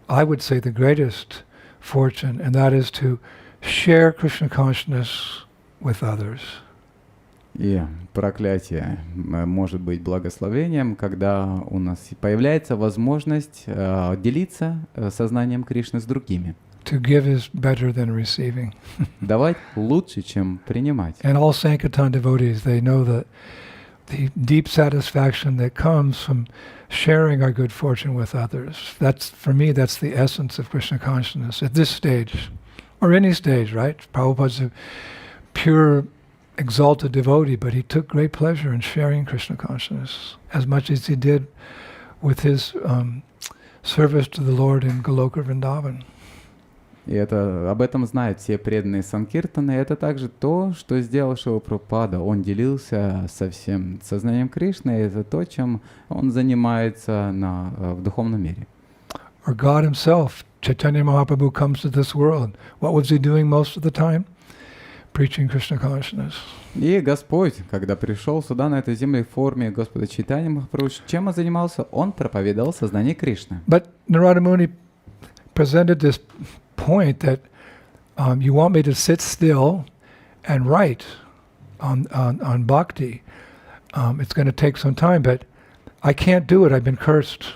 I would say the greatest fortune, and that is to share Krishna consciousness with others. И проклятие может быть благословением, когда у нас появляется возможность делиться сознанием Кришны с другими. To give is better than receiving. Давать лучше, чем принимать. And all Sankirtan devotees, they know that the deep satisfaction that comes from sharing our good fortune with others. That's, for me, that's the essence of Krishna consciousness at this stage, or any stage, right? Prabhupada's a pure, exalted devotee, but he took great pleasure in sharing Krishna consciousness, as much as he did with his service to the Lord in Goloka Vrindavan. И об этом знают все преданные Санкиртаны. Это также то, что сделал Шрила Прабхупада. Он делился со всем сознанием Кришны. Это то, чем он занимается в духовном мире. Or God himself, Chaitanya Mahaprabhu, comes to this world. What was he doing most of the time? Preaching Krishna consciousness. И Господь, когда пришел сюда, на этой земле, в форме Господа Чайтаньи Махапрабху, чем он занимался? Он проповедовал сознание Кришны. But Narada Muni presented this point that you want me to sit still and write on bhakti. It's going to take some time, but I can't do it. I've been cursed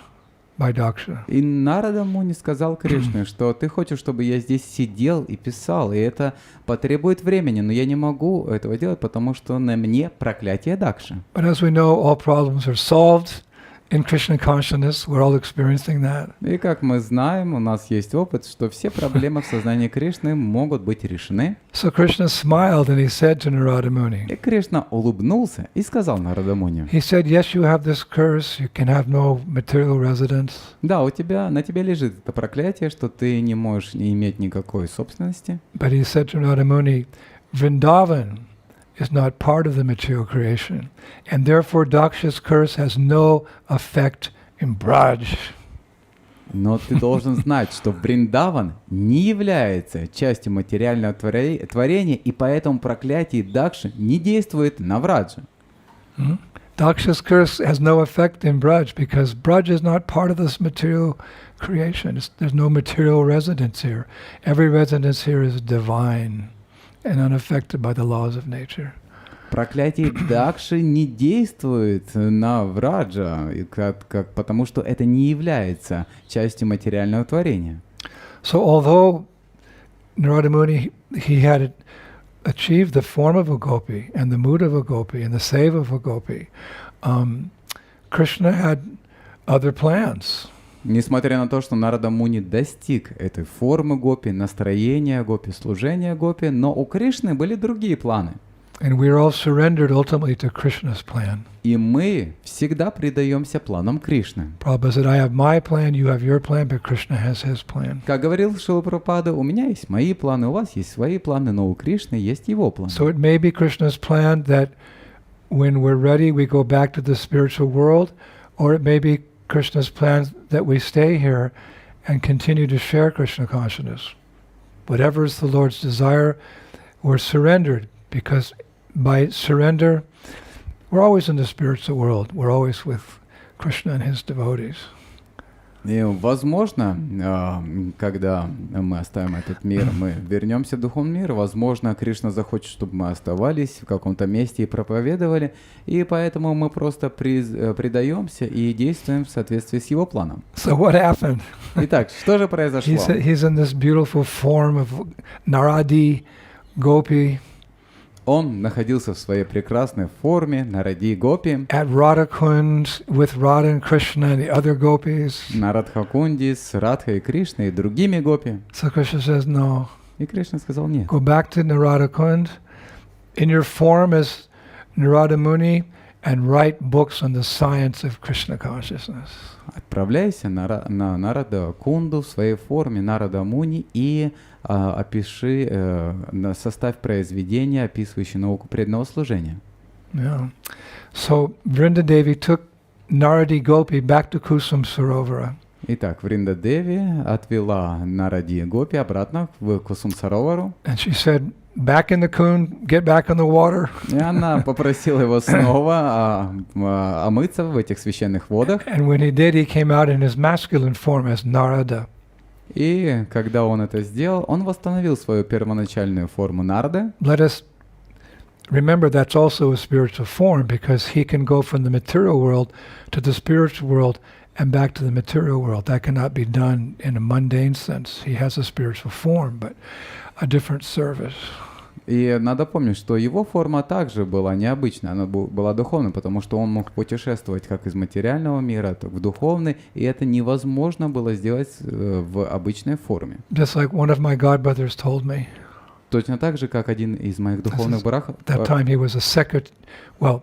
by Daksha. И Нарада Муни сказал Кришне, что ты хочешь, чтобы я здесь сидел и писал, и это потребует времени, но я не могу этого делать, потому что на мне проклятие Дакши. But as we know, all problems are solved in Krishna consciousness. We're all experiencing that. И как мы знаем, у нас есть опыт, что все проблемы в сознании Кришны могут быть решены. So Krishna smiled and he said to Narada Muni, И Кришна улыбнулся и сказал Нарада Муни: he said, yes, you have this curse, you can have no material residence. да, на тебе лежит это проклятие, что ты не можешь иметь никакой собственности. But he said to Narada Muni, Vrindavan is not part of the material creation, and therefore Daksha's curse has no effect in Braj. Но ты должен знать, что Вриндаван не является частью материального творения, и поэтому проклятие Дакши не действует на Враджа. Daksha's curse has no effect in Braj because Braj is not part of this material creation. There's no material residence here. Every residence here is divine and unaffected by the laws of nature. Проклятие Дакши не действует на Враджа, потому что это не является частью материального творения. So although Narada Muni, he had achieved the form of a gopi and the mood of a gopi and the seva of a gopi, Krishna had other plans. Несмотря на то, что Нарада Муни достиг этой формы гопи, настроения гопи, служения гопи, но у Кришны были другие планы. And we're all surrendered ultimately to Krishna's plan. И мы всегда предаемся планам Кришны. Prabhupada said, I have my plan, you have your plan, but Krishna has his plan. Как говорил Шрила Прабхупада, у меня есть мои планы, у вас есть свои планы, но у Кришны есть его планы. So it may be Krishna's plan that when we're ready, we go back to the spiritual world, or it may be Krishna's plan that we stay here and continue to share Krishna consciousness. Whatever is the Lord's desire, we're surrendered, because by surrender, we're always in the spiritual world. We're always with Krishna and his devotees. И, возможно, когда мы оставим этот мир, мы вернемся в духовный мир. Возможно, Кришна захочет, чтобы мы оставались в каком-то месте и проповедовали. И поэтому мы просто предаемся и действуем в соответствии с его планом. So what happened? Итак, что же произошло? He's in this beautiful form of Naradi, gopi. Он находился в своей прекрасной форме, Наради Гопи, At Radhakund with Radha and Krishna and the other gopis. на Радхакунде с Радхой и Кришной и другими гопи. So Krishna says, no, И Кришна сказал нет. go back to Narada Kund in your form as Narada Muni and write books on the science of Krishna consciousness. Отправляйся на Нарада Кунду в своей форме Нарада Муни и опиши, составь произведение, описывающее науку преданного служения. Yeah. So Vrinda Devi took Naradi Gopi back to Kusum Sarovara. Итак, Вринда Деви отвела Наради Гопи обратно в Кусум-Саровару. And she said, back in the Kund, get back in the water. И она попросила его снова омыться в этих священных водах. And when he did, he came out in his masculine form as Narada. И когда он это сделал, он восстановил свою первоначальную форму Нарады. Let us remember that's also a spiritual form, because he can go from the material world to the spiritual world and back to the material world. That cannot be done in a mundane sense. He has a spiritual form, but a different service. И надо помнить, что его форма также была необычная, она была духовной, потому что он мог путешествовать как из материального мира, так в духовный, и это невозможно было сделать в обычной форме. Just like one of my godbrothers told me. Точно так же, как один из моих духовных братьев. That time he was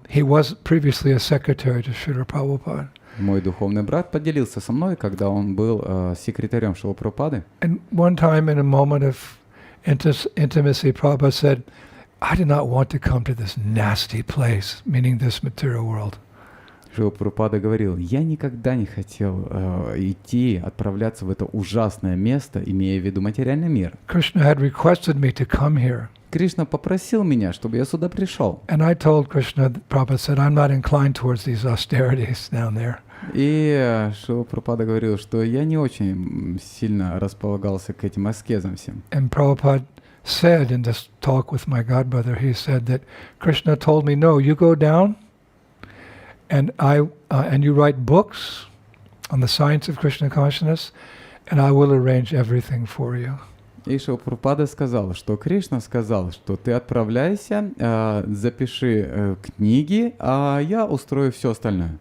he was previously a secretary to Шрилы Прабхупады. Мой духовный брат поделился со мной, когда он был секретарем Шрилы Прабхупады. And one time in a moment of intimacy, Prabhupada said, I did not want to come to this nasty place, meaning this material world. Шрила Прабхупада говорил, я никогда не хотел отправляться в это ужасное место, имея в виду материальный мир. Krishna had requested me to come here. Кришна попросил меня, чтобы я сюда пришел. And I told Krishna, Prabhupada said, I'm not inclined towards these austerities down there. И Шрила Прабхупада говорил, что я не очень сильно располагался к этим аскезам всем. And Prabhupada said in this talk with my godbrother, he said that Krishna told me, no, you go down and you write books on the science of Krishna consciousness, and I will arrange everything for you. И Шрила Прабхупада сказал, что Кришна сказал, что ты отправляйся, запиши книги, а я устрою все остальное.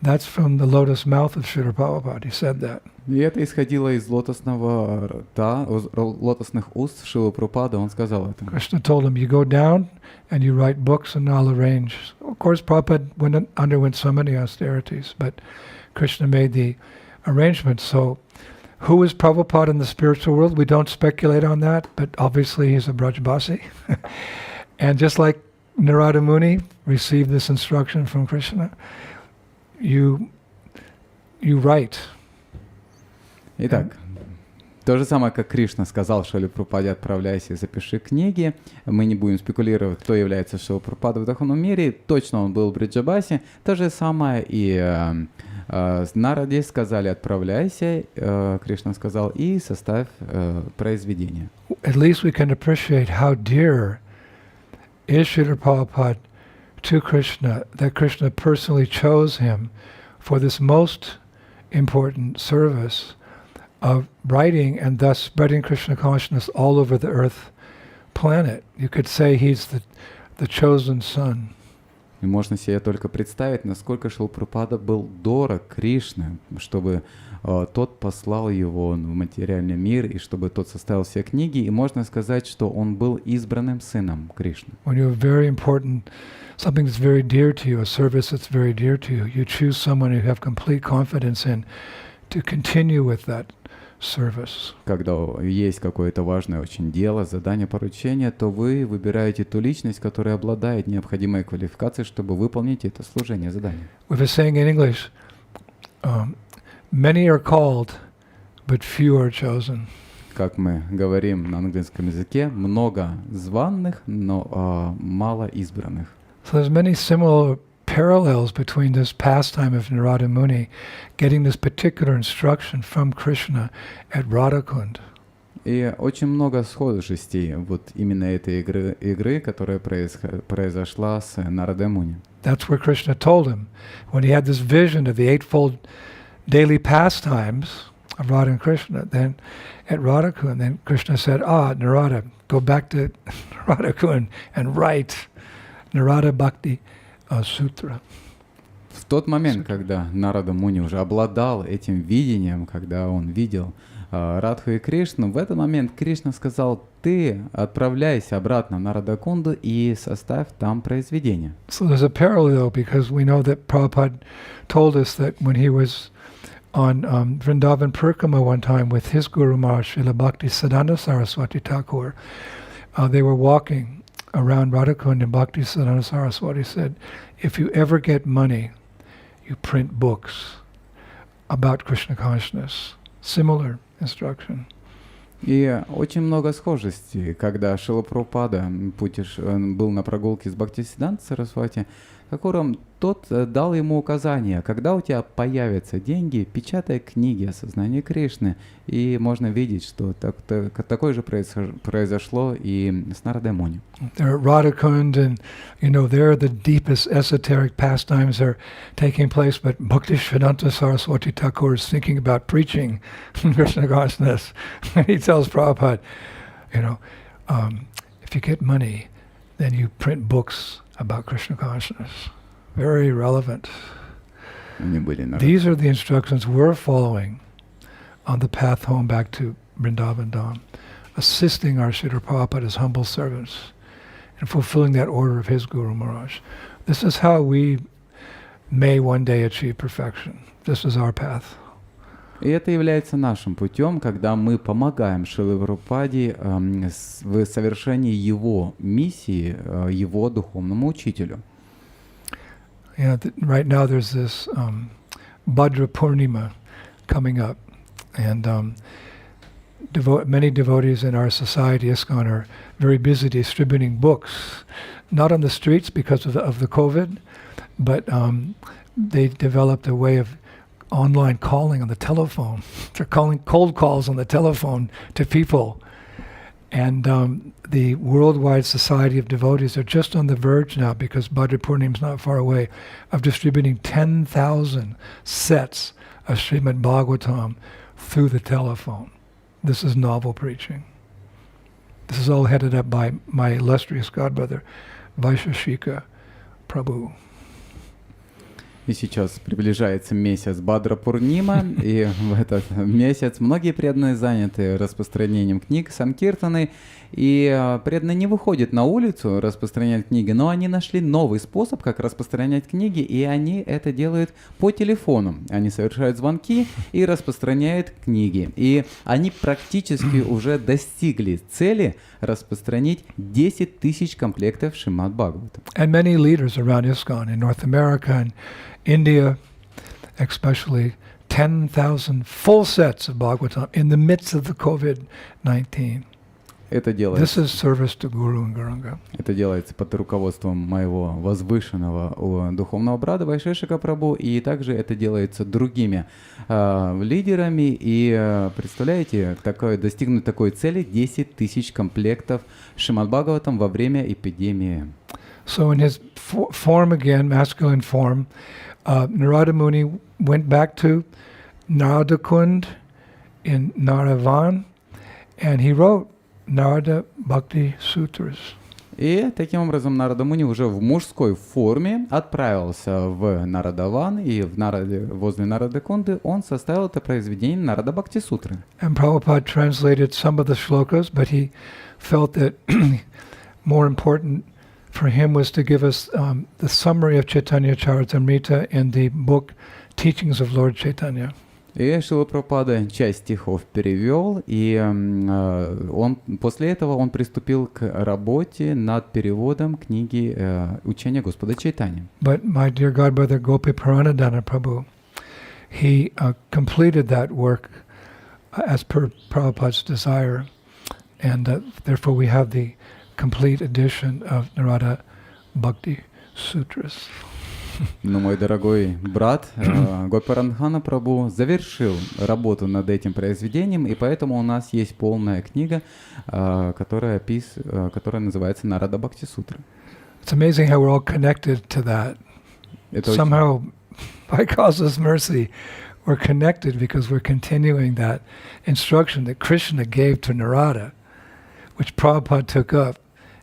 That's from the lotus mouth of Srila Prabhupada. He said that. И это исходило из лотосного рта, лотосных уст Шрилы Прабхупады, он сказал это. Krishna told him, you go down and you write books and I'll arrange. Of course, Prabhupada underwent so many austerities, but Krishna made the arrangement. So, who is Prabhupada in the spiritual world? We don't speculate on that, but obviously he's a Brajbasi. And just like Narada Muni received this instruction from Krishna, you write. Итак, то же самое, как Кришна сказал Шриле Прабхупаде, отправляйся и запиши книги. Мы не будем спекулировать, кто является Шрила Прабхупадой в духовном мире. Точно он был в Бриджабасе. То же самое и с Нараде сказали, отправляйся, Кришна сказал, и составь произведение. At least we can appreciate how dear is Srila Prabhupada to Krishna, that Krishna personally chose him for this most important service of writing and thus spreading Krishna consciousness all over the earth planet. You could say he's the chosen son. И можно себе только представить, насколько Шрила Прабхупада был дорог Кришне, чтобы тот послал его в материальный мир, и чтобы тот составил все книги, и можно сказать, что он был избранным сыном Кришны. When you're very important, something that's very dear to you, a service that's very dear to you, you choose someone you have complete confidence in to continue with that service. Когда есть какое-то важное очень дело, задание, поручение, то вы выбираете ту личность, которая обладает необходимой квалификацией, чтобы выполнить это служение, задание. We were saying in English, many are called, but few are chosen. Как мы говорим на английском языке, много званных, но мало избранных. So there's many similar parallels between this pastime of Narada Muni getting this particular instruction from Krishna at Radhakund. И очень много схожестей вот именно этой игры, которая произошла с Нарадой Муни. That's where Krishna told him, when he had this vision of the eightfold daily pastimes of Radha and Krishna, then at Radhakund, then Krishna said, Narada, go back to Radhakund and write Narada Bhakti Sutra. В тот момент, когда Нарада Муни уже обладал этим видением, когда он видел Радху и Кришну, в этот момент Кришна сказал: ты отправляйся обратно на Радхакунду и составь там произведение. So there's a parallel, because we know that Prabhupada told us that when he was on Vrindavan Parikrama one time with his Guru Maharaj, Srila Bhakti Siddhanta Saraswati Thakur, they were walking around Radhakund, and Bhakti Siddhanta Saraswati said, if you ever get money, you print books about Krishna consciousness. Similar instruction. И очень много схожестей, когда Шрила Прабхупада был на прогулке с Бхактисиддханта Сарасвати Тхакуром, тот дал ему указание: когда у тебя появятся деньги, печатай книги о сознании Кришны. И можно видеть, что такое же произошло и с Нарадой Муни. They're at Radhakund, and there the deepest esoteric pastimes are taking place, but Bhaktisiddhanta Saraswati Thakur is thinking about preaching Krishna consciousness. He tells Prabhupada, if you get money, then you print books about Krishna consciousness. Very relevant. These are the instructions we're following on the path home back to Vrindavan Dham, assisting our Srila Prabhupada as humble servants and fulfilling that order of his Guru Maharaj. This is how we may one day achieve perfection. This is our path. И это является нашим путем, когда мы помогаем Шриле Прабхупаде в совершении его миссии, его духовному учителю. Right now there's this Bhadra Purnima coming up, and many devotees in our society, ISKCON, are very busy distributing books, not on the streets because of the COVID, but they developed a way of online calling on the telephone. They're calling cold calls on the telephone to people. And the Worldwide Society of Devotees are just on the verge now, because Bhadra Purnima is not far away, of distributing 10,000 sets of Srimad Bhagavatam through the telephone. This is novel preaching. This is all headed up by my illustrious godbrother, Vaishashika Prabhu. И сейчас приближается месяц Бадра Пурнима, и в этот месяц многие преданные заняты распространением книг Санкиртаны, и преданные не выходят на улицу распространять книги, но они нашли новый способ, как распространять книги, и они это делают по телефону. Они совершают звонки и распространяют книги. И они практически уже достигли цели распространить 10 тысяч комплектов Шримад Бхагавата. And many leaders around ISKCON in North America and India, especially 10,000 full sets of Bhagavatam in the midst of the COVID-19. Это делается. This is service to Guru and Garanga. Это делается под руководством моего возвышенного духовного брата Вайшешика Прабху, и также это делается другими лидерами. И представляете, достигнуть такой цели 10 тысяч комплектов Шримад Бхагаватам во время эпидемии. So in his form again, masculine form, Narada Muni went back to Naradakund in Naravan, and he wrote Narada Bhakti Sutras. И таким образом Нарада Муни уже в мужской форме отправился в Нарадаван, и возле Нарадакунды он составил это произведение Нарада Бхакти Сутры. And Prabhupada translated some of the shlokas, but he felt that more important for him was to give us the summary of Chaitanya Charitamrita in the book Teachings of Lord Chaitanya. И Шрила Прабхупада часть стихов перевел, и после этого он приступил к работе над переводом книги «Учения Господа Чайтаньи». But my dear godbrother Gopi Paranadhana Prabhu, he completed that work as per Prabhupada's desire, and therefore we have the complete edition of Narada Bhakti Sutras. Но мой дорогой брат Гопи Паранадхана Прабху завершил работу над этим произведением, и поэтому у нас есть полная книга, которая называется «Нарада Бхакти Сутра». It's amazing how we're all connected to that. Somehow, by Causa's mercy, we're connected because we're continuing that instruction that Krishna gave to Narada, which Prabhupada took up,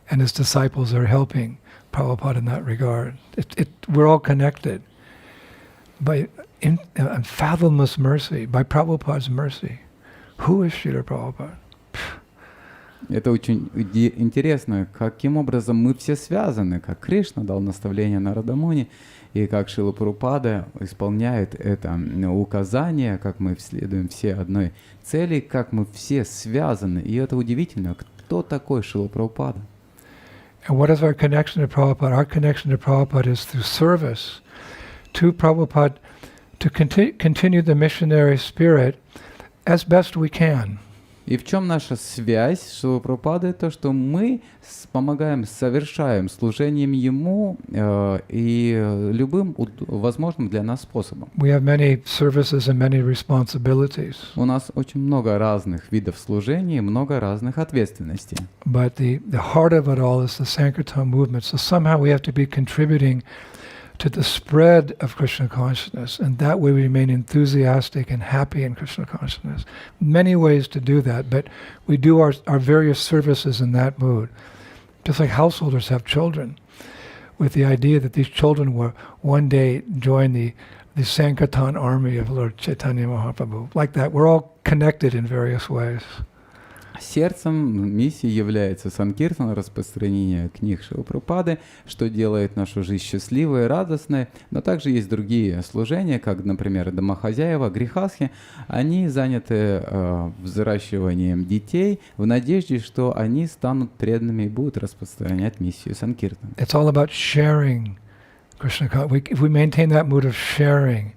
and his disciples are helping Prabhupada in that regard. We're all connected by unfathomless mercy, by Prabhupada's mercy. Who is Srila Prabhupada? Это очень интересно, каким образом мы все связаны, как Кришна дал наставление Нарада Муни, и как Шрила Прабхупада исполняет это указание, как мы следуем все одной цели, как мы все связаны. И это удивительно, кто такой Шрила Прабхупада. And what is our connection to Prabhupada? Our connection to Prabhupada is through service to Prabhupada, to continue the missionary spirit as best we can. И в чем наша связь с Шрилой Прабхупадой? То, что мы помогаем, совершаем служением Ему и любым возможным для нас способом. We have many services and many responsibilities. У нас очень много разных видов служений, много разных ответственностей. But the heart of it all is the Sankirtan movement. So somehow we have to be contributing to the spread of Krishna consciousness, and that way we remain enthusiastic and happy in Krishna consciousness. Many ways to do that, but we do our various services in that mood. Just like householders have children, with the idea that these children will one day join the Sankirtan army of Lord Chaitanya Mahaprabhu. Like that, we're all connected in various ways. Сердцем миссии является санкиртан, распространение книг Шрилы Прабхупады, что делает нашу жизнь счастливой и радостной, но также есть другие служения, как, например, домохозяева, грихасхи. Они заняты взращиванием детей в надежде, что они станут преданными и будут распространять миссию санкиртан. It's all about sharing Krishna. If we maintain that mood of sharing,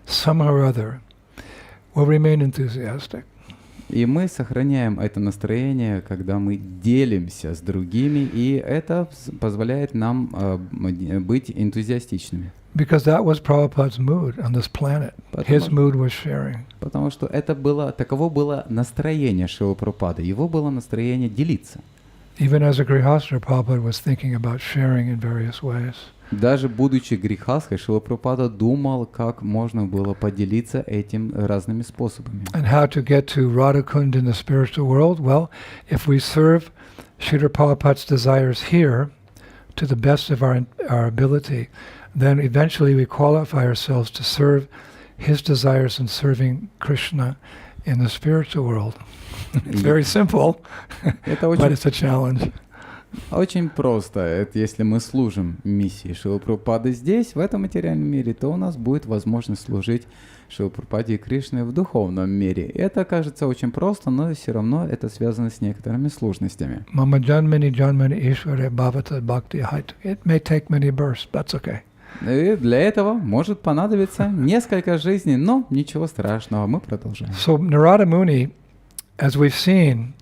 somehow or other, we'll remain enthusiastic. И мы сохраняем это настроение, когда мы делимся с другими, и это позволяет нам быть энтузиастичными. Because that was Prabhupada's mood on this planet. His mood was sharing. Потому что таково было настроение Шрилы Прабхупады. Его было настроение делиться. Even as a grihastha, Prabhupada was thinking about sharing in various ways. Даже будучи грихасхой, Шрила Прабхупада думал, как можно было поделиться этим разными способами. And how to get to Radhakund in the spiritual world? Well, if we serve Srila Prabhupada's desires here to the best of our ability, then eventually we qualify ourselves to serve his desires in serving Krishna in the spiritual world. It's very simple, but it's a challenge. Очень просто. Это если мы служим миссии Шрилы Прабхупады здесь, в этом материальном мире, то у нас будет возможность служить Шриле Прабхупаде и Кришне в духовном мире. Это кажется очень просто, но все равно это связано с некоторыми сложностями. Mama janmani janmani ishvare bhavata bhakti height. It may take many births, that's okay. И для этого может понадобиться несколько жизней, но ничего страшного, мы продолжаем. So Narada Muni, as we've seen,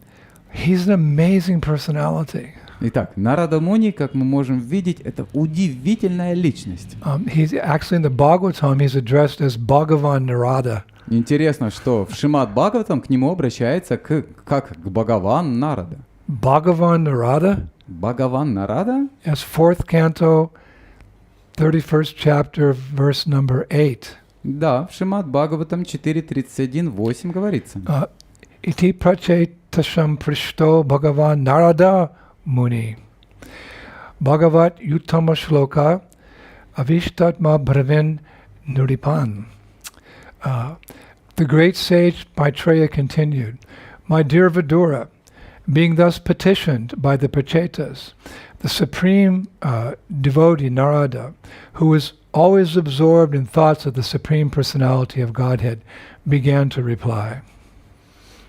he's an amazing personality. Итак, Нарада Муни, как мы можем видеть, это удивительная личность. He's actually in the Bhagavatam, he's addressed as Bhagavan Narada. Интересно, что в Шримад Бхагаватам к нему обращается как к Бхагаван Нарада. Bhagavan Narada? Бхагаван Нарада? Yes, 4th canto, 31st chapter, verse number 8. Да, в Шримад Бхагаватам 4.31.8 говорится. Ити прачеташам пришто Bhagavan Narada Muni. Bhagavat Uttama Shloka Avishtatma Bravin Nuripan. The great sage Maitreya continued, My dear Vidura, being thus petitioned by the Prachetas, the supreme devotee Narada, who is always absorbed in thoughts of the Supreme Personality of Godhead, began to reply.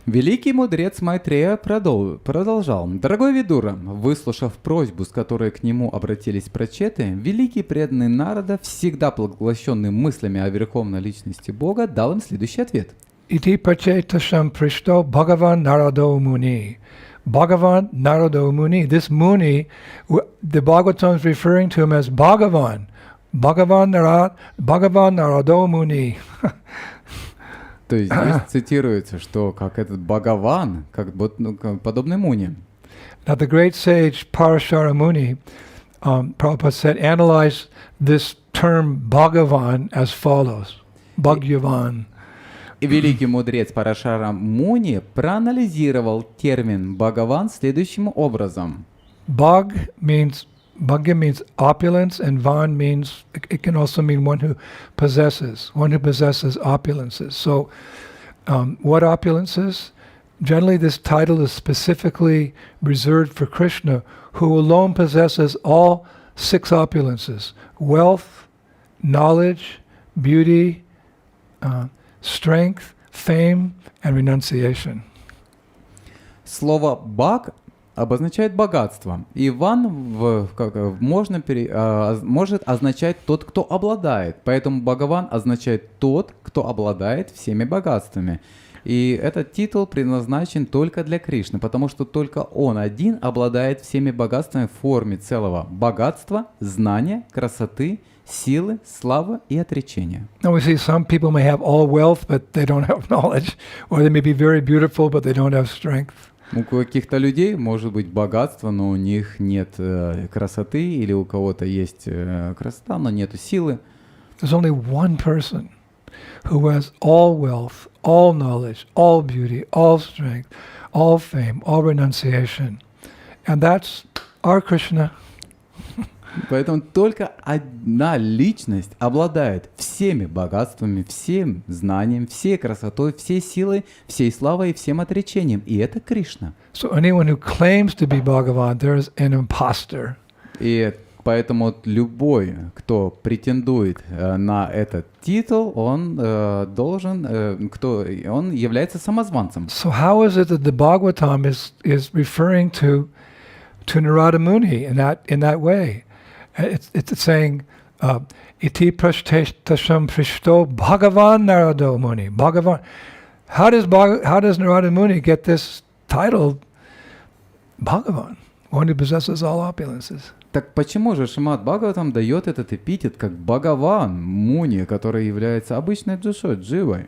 Великий мудрец Майтрея продолжал. «Дорогой Видура, выслушав просьбу, с которой к нему обратились прачеты, великий преданный Нарада, всегда поглощенный мыслями о верховной личности Бога, дал им следующий ответ. Iti prachetasham prishto Bhagavan Narado Muni. Bhagavan Narado Muni. This Muni, the Bhagavatam is referring to him as Bhagavan. Bhagavan Narado Muni. То есть здесь цитируется, что как этот Бхагаван, подобный Муни. Now the great sage Parashara Muni, Prabhupada said, analyze this term Bhagavan as follows. Bhagavan. И великий мудрец Парашара Муни проанализировал термин Бхагаван следующим образом. Bhagya means opulence, and van means, it can also mean one who possesses opulences. So what opulences? Generally this title is specifically reserved for Krishna, who alone possesses all 6 opulences: wealth, knowledge, beauty, strength, fame, and renunciation. Слово «баг» обозначает богатство. И «ван» может означать «тот, кто обладает». Поэтому «бхагаван» означает «тот, кто обладает всеми богатствами». И этот титул предназначен только для Кришны, потому что только он один обладает всеми богатствами в форме целого богатства, знания, красоты, силы, славы и отречения. Now we see some people may have all wealth, but they don't have knowledge, or they may be very beautiful, but they don't have strength. У каких-то людей может быть богатство, но у них нет красоты, или у кого-то есть красота, но нету силы. There's only one person who has all wealth, all knowledge, all beauty, all strength, all fame, all renunciation, and that's our Krishna. Поэтому только одна личность обладает всеми богатствами, всем знанием, всей красотой, всей силой, всей славой и всем отречением. И это Кришна. So anyone who claims to be Bhagavan, there is an imposter. И поэтому любой, кто претендует на этот титул, он он является самозванцем. So how is it that the Bhagavatam is referring to Narada Muni in that way? It's saying, iti prashtasham prishto Bhagavan Narado Muni. Bhagavan. How does Narada Muni get this title Bhagavan, one who possesses all opulences? Так почему же Шримад Бхагаватам дает этот эпитет как Бхагаван, Муни, который является обычной душой, дживой?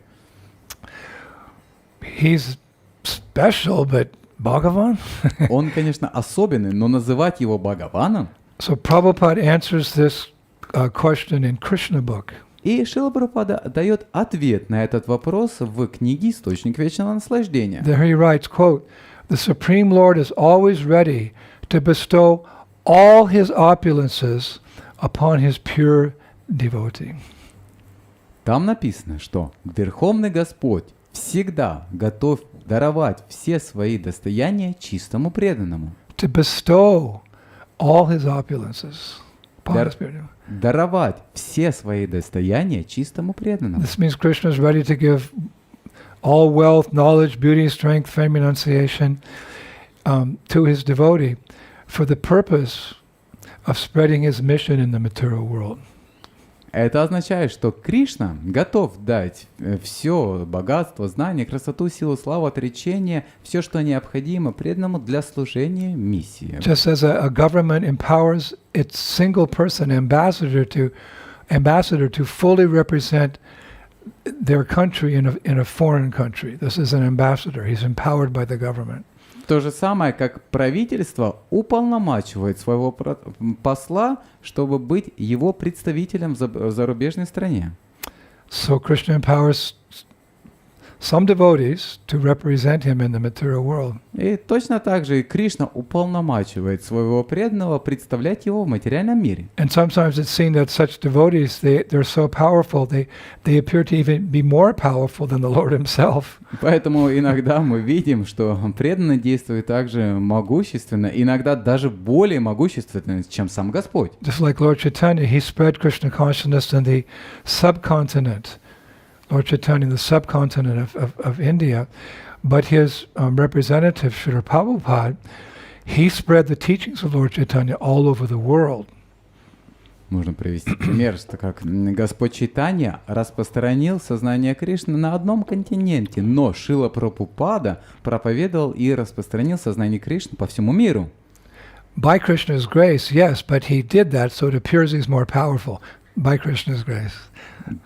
He's special, but Bhagavan? Он, конечно, особенный, но называть его Бхагаваном? So Prabhupada answers this question in Krishna book. И Шрила Прабхупада дает ответ на этот вопрос в книге «Источник вечного наслаждения». There he writes, quote, "The Supreme Lord is always ready to bestow all his opulences upon his pure devotee." Там написано, что Верховный Господь всегда готов даровать все свои достояния чистому преданному. To bestow all his opulences upon his pure devotee. Даровать все свои достояния чистому преданному. This means Krishna is ready to give all wealth, knowledge, beauty, strength, fame, renunciation to his devotee for the purpose of spreading his mission in the material world. Это означает, что Кришна готов дать все богатство, знания, красоту, силу, славу, отречение, все, что необходимо преданному для служения миссии. Just as a government empowers its single person ambassador to fully represent their country in a foreign country. This is an ambassador. He's empowered by the government. То же самое, как правительство уполномачивает своего посла, чтобы быть его представителем в зарубежной стране. So Krishna empowers some devotees to represent him in the material world. И точно так же и Кришна уполномачивает своего преданного представлять его в материальном мире. And sometimes it's seen that such devotees, they're so powerful, they appear to even be more powerful than the Lord himself. Поэтому иногда мы видим, что преданный действует также могущественно, иногда даже более могущественно, чем сам Господь. Just like Lord Chaitanya, he spread Krishna consciousness in the subcontinent. Lord Chaitanya in the subcontinent of India, but his representative, Srila Prabhupada, he spread the teachings of Lord Chaitanya all over the world. Можно привести пример, что как Господь Чайтанья распространил сознание Кришны на одном континенте, но Шрила Прабхупада проповедовал и распространил сознание Кришны по всему миру. By Krishna's grace, yes, but he did that so it appears he's more powerful. By Krishna's grace.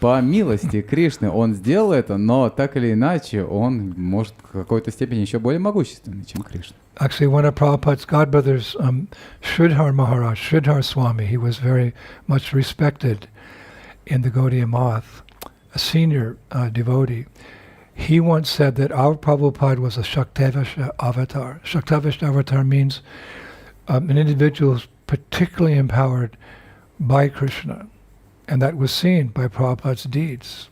По милости Кришны он сделал это, но так или иначе он может в какой-то степени еще более могущественный, чем Кришна. Actually, one of Prabhupada's godbrothers, Sridhar Swami, he was very much respected in the Gaudiya Math, a senior devotee. He once said that our Prabhupada was a Shaktavishya avatar. Shaktavishya avatar means an individual who's particularly empowered by Krishna. And that was seen by Prabhupada's deeds.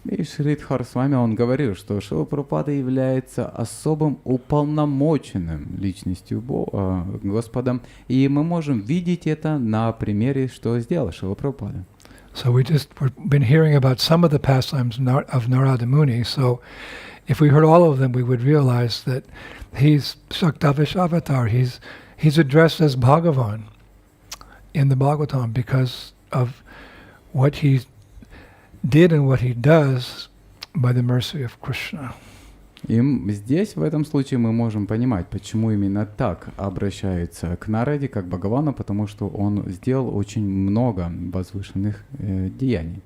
И Шридхар Свами, он говорил, что Шрила Прабхупада является особым уполномоченным личностью Господом, и мы можем видеть это на примере, что сделал Шрила Прабхупада. So we've been hearing about some of the pastimes of Narada Muni, so if we heard all of them, we would realize that he's Shaktavish avatar, he's addressed as Bhagavan in the Bhagavatam because of what he did and what he does by the mercy of Krishna. И здесь, в этом случае, мы можем понимать, почему именно так обращаются к Нараде, как Бхагавану, потому что он сделал очень много возвышенных деяний.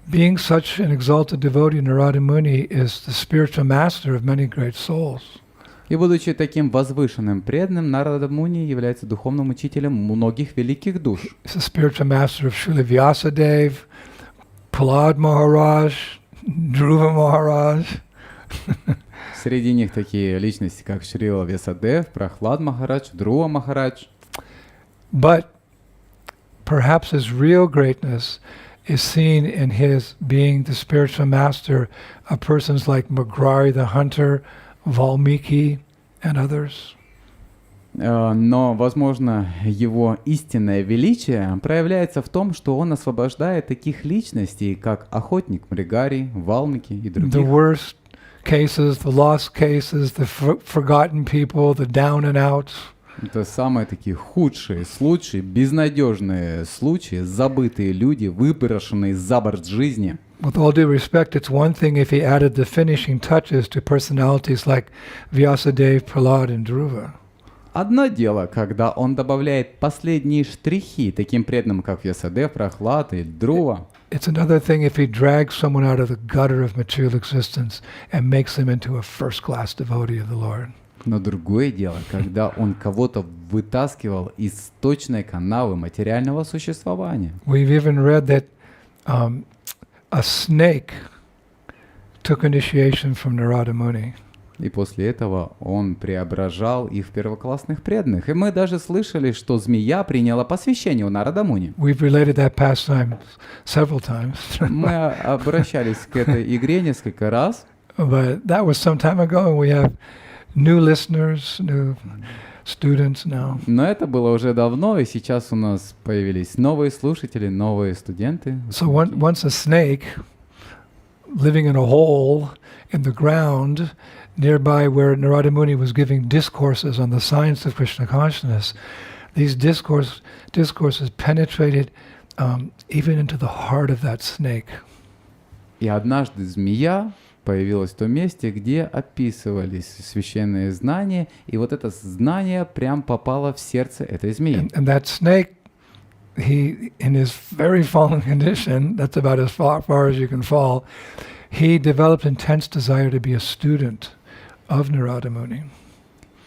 Being such an exalted devotee, Narada Muni is the spiritual master of many great souls. И будучи таким возвышенным преданным, Нарада Муни является духовным учителем многих великих душ. He's the spiritual master of Srila Vyasadeva, Prahlad Maharaj, Dhruva Maharaj. Среди них такие личности, как Шрила Вьясадев, Прахлад Махарадж, Dhruva Махарадж. But perhaps his real greatness is seen in his being the spiritual master of persons like Magrari the hunter, Valmiki and others. Но, возможно, его истинное величие проявляется в том, что он освобождает таких личностей, как охотник Мригари, Валмики и других. The worst cases, the lost cases, the forgotten people, the down and outs. Это самые такие худшие случаи, безнадежные случаи, забытые люди, выброшенные за борт жизни. With all due respect, it's one thing if he added the finishing touches to personalities like Vyasadeva, Prahlad and Dhruva. Одно дело, когда он добавляет последние штрихи таким преданным, как Вьясадев, Прахлад и Dhruva. It's another thing if he drags someone out of the gutter of material existence and makes them into a first-class devotee of the Lord. Но другое дело, когда он кого-то вытаскивал из сточной канавы материального существования. We've even read that a snake took initiation from Narada Muni. И после этого он преображал их в первоклассных преданных. И мы даже слышали, что змея приняла посвящение у Нарада Муни. We've related that pastime several times. Мы обращались к этой игре несколько раз. But that was some time ago, and we have new listeners, new students now. Но это было уже давно, и сейчас у нас появились новые слушатели, новые студенты. So once a snake living in a hole in the ground nearby where Narada Muni was giving discourses on the science of Krishna consciousness, these discourses penetrated even into the heart of that snake. И однажды змея появилась в том месте, где описывались священные знания, и вот это знание прям попало в сердце этой змеи. And that snake, he, in his very fallen condition, that's about as far as you can fall, he developed intense desire to be a student of Narada Muni.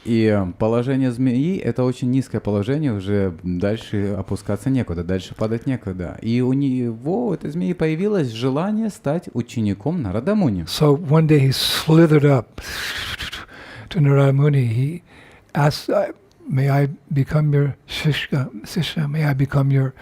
И положение змеи — это очень низкое положение, уже дальше опускаться некуда, дальше падать некуда. И у него, у этой змеи, появилось желание стать учеником Нарада Муни. So one day he slithered up to Narada Muni. He asked, may I become your shishya? May I become your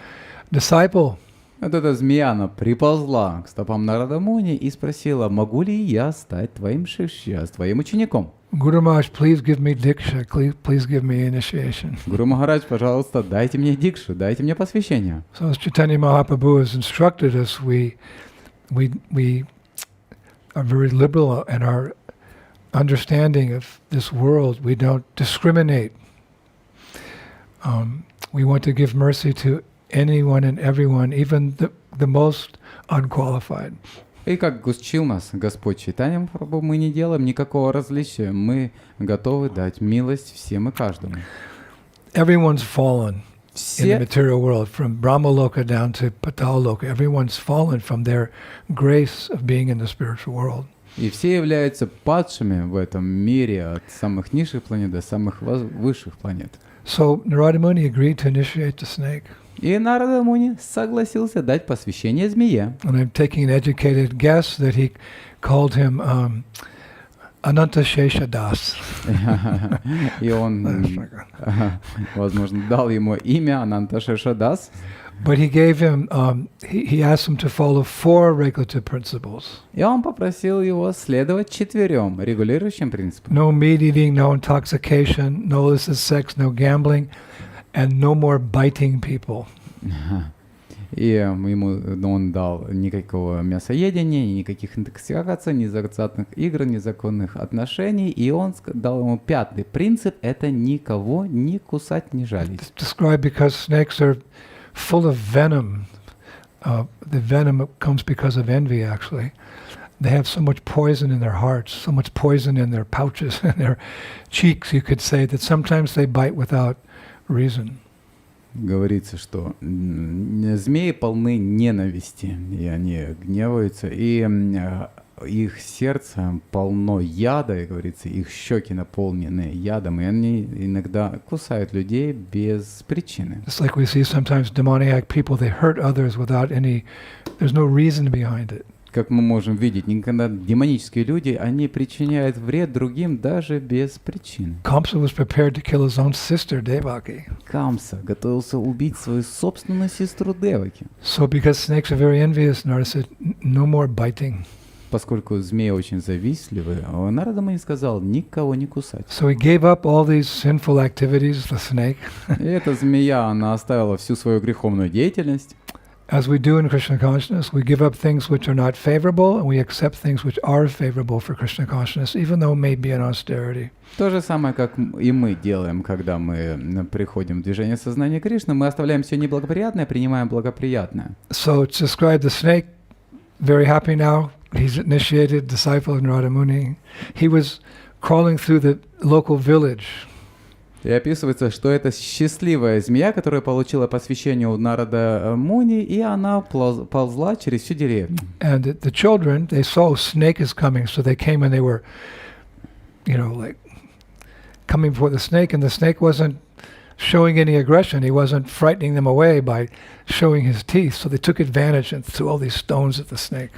disciple? Вот эта змея, она приползла к стопам Нарада Муни и спросила, могу ли я стать твоим шишья, твоим учеником? Guru Maharaj, please give me diksha. Please give me initiation. Гуру Махарадж, пожалуйста, дайте мне дикшу, дайте мне посвящение. So as Chaitanya Mahaprabhu has instructed us, we are very liberal in our understanding of this world. We don't discriminate. We want to give mercy to anyone and everyone, even the most unqualified. И как учил нас Господь Чайтанья Махапрабху, мы не делаем никакого различия. Мы готовы дать милость всем и каждому. Everyone's fallen in the material world, from Brahmaloka down to Palo-Альто. Everyone's fallen from their grace of being in the spiritual world. И все являются падшими в этом мире, от самых низших планет до самых высших планет. So Narada Muni agreed to initiate the snake. И Нарада Муни согласился дать посвящение змее. And I'm taking an educated guess that he called him Ananta Sheshadas. И он, возможно, дал ему имя Ананта Шешадас. But he gave him, he asked him to follow 4 regulative principles. И он попросил его следовать 4 регулирующим принципам. No meat eating, no intoxication, no illicit sex, no gambling, and no more biting people. И ему он дал никакого мясоедения, никаких интоксикаций, незаконных игр, незаконных отношений. И он дал ему 5-й принцип — это никого не кусать, не жалить. It's described because snakes are full of venom. The venom comes because of envy, actually. They have so much poison in their hearts, so much poison in their pouches, in their cheeks, you could say, that sometimes they bite without reason. Говорится, что змеи полны ненависти, и они гневаются, и их сердце полно яда, и говорится, их щеки наполнены ядом, и они иногда кусают людей без причины. It's like we see sometimes demoniac people, they hurt others without any, there's no reason behind it. Как мы можем видеть, никогда демонические люди, они причиняют вред другим даже без причины. Kamsa was prepared to kill his own sister, Devaki. Камса готовился убить свою собственную сестру Деваки. So because snakes are very envious, Narada said, no more biting. Поскольку змеи очень завистливы, Нарада Муни сказал никого не кусать. So he gave up all these sinful activities, the snake. И эта змея, она оставила всю свою греховную деятельность. As we do in Krishna consciousness, we give up things which are not favorable, and we accept things which are favorable for Krishna consciousness, even though it may be an austerity. То же самое, как и мы делаем, когда мы приходим в движение сознания Кришны, мы оставляем все неблагоприятное, принимаем благоприятное. So it's described the snake, very happy now. He's initiated, disciple of Narada Muni. He was crawling through the local village. И описывается, что это счастливая змея, которая получила посвящение у Нарада Муни, и она ползла через всю деревню. And the children, they saw a snake is coming, so they came and they were, like coming for the snake, and the snake wasn't showing any aggression. He wasn't frightening them away by showing his teeth, so they took advantage and threw all these stones at the snake.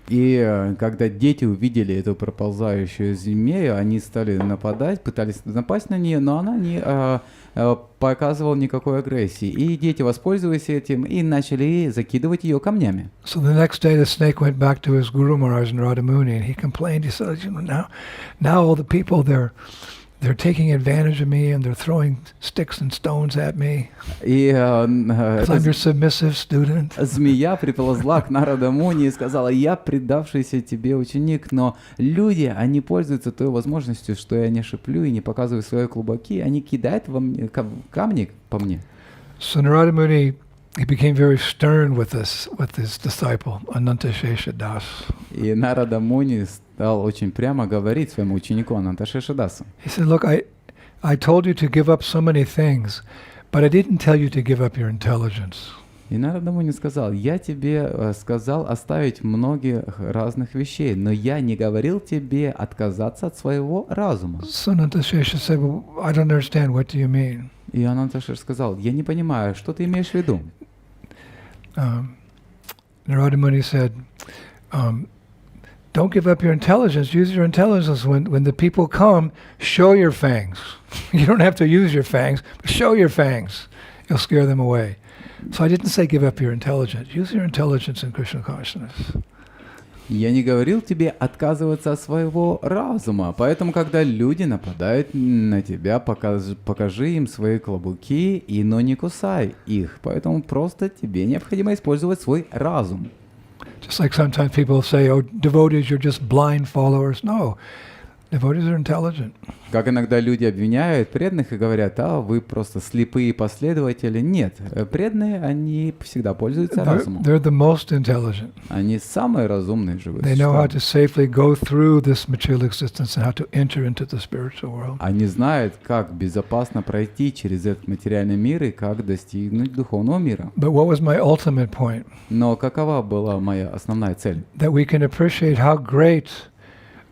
И когда дети увидели эту проползающую змею, они стали нападать, пытались напасть на нее, но она не показывала никакой агрессии. И дети воспользовались этим и начали закидывать ее камнями. So the next day the snake went back to his Guru Maharaj Narada Muni, and he complained. He said, now all the people they're taking advantage of me and they're throwing sticks and stones at me. И I'm your submissive student. Змея приползла к Нарада Муни и сказала: я предавшийся тебе ученик, но люди, они пользуются той возможностью, что я не шиплю и не показываю свои клубаки, они кидают камни по мне. So Narada Muni, he became very stern with his disciple, Ananta Sheshadas. И Нарада Муни стал очень прямо говорить своему ученику Ананта Шешадасу. He said, look, I told you to give up so many things, but I didn't tell you to give up your intelligence. И Нарада Муни сказал: я тебе сказал оставить многих разных вещей, но я не говорил тебе отказаться от своего разума. Sanantashesha said, well, I don't understand, what do you mean? И Ананташер сказал: я не понимаю, что ты имеешь в виду. Narada Muni said, don't give up your intelligence, use your intelligence. When the people come, show your fangs. You don't have to use your fangs, but show your fangs. You'll scare them away. So I didn't say give up your intelligence. Use your intelligence in Krishna consciousness. Я не говорил тебе отказываться от своего разума, поэтому, когда люди нападают на тебя, покажи им свои клобуки, но не кусай их. Поэтому просто тебе необходимо использовать свой разум. Just like sometimes people say, oh, devotees, you're just blind followers. No, devotees are intelligent. Как иногда люди обвиняют преданных и говорят: а вы просто слепые последователи. Нет, преданные, они всегда пользуются разумом. They're the most intelligent. Они самые разумные живые They know how существа. to safely go through this material existence and how to enter into the spiritual world. Они знают, как безопасно пройти через этот материальный мир и как достигнуть духовного мира. But what was my ultimate point? Но какова была моя основная цель? That we can appreciate how great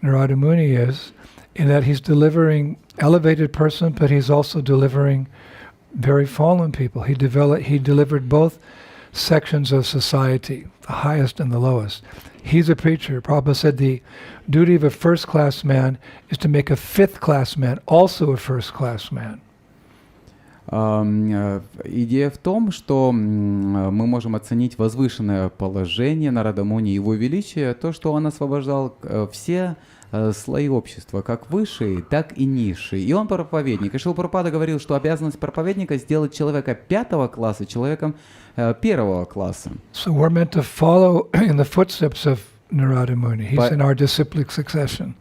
Narada Muni is, in that he's delivering elevated person, but he's also delivering very fallen people. He delivered both sections of society, the highest and the lowest. He's a preacher. Prabhupada said the duty of a first-class man is to make a fifth-class man also a first-class man. Идея в том, что мы можем оценить возвышенное положение Нарада Муни, его величие, то, что он освобождал все слои общества, как высшие, так и низшие. И он проповедник. И Шрила Прабхупада говорил, что обязанность проповедника сделать человека 5 класса человеком 1 класса. So we're meant to follow in the footsteps of Narada Muni. He's in our disciplic succession.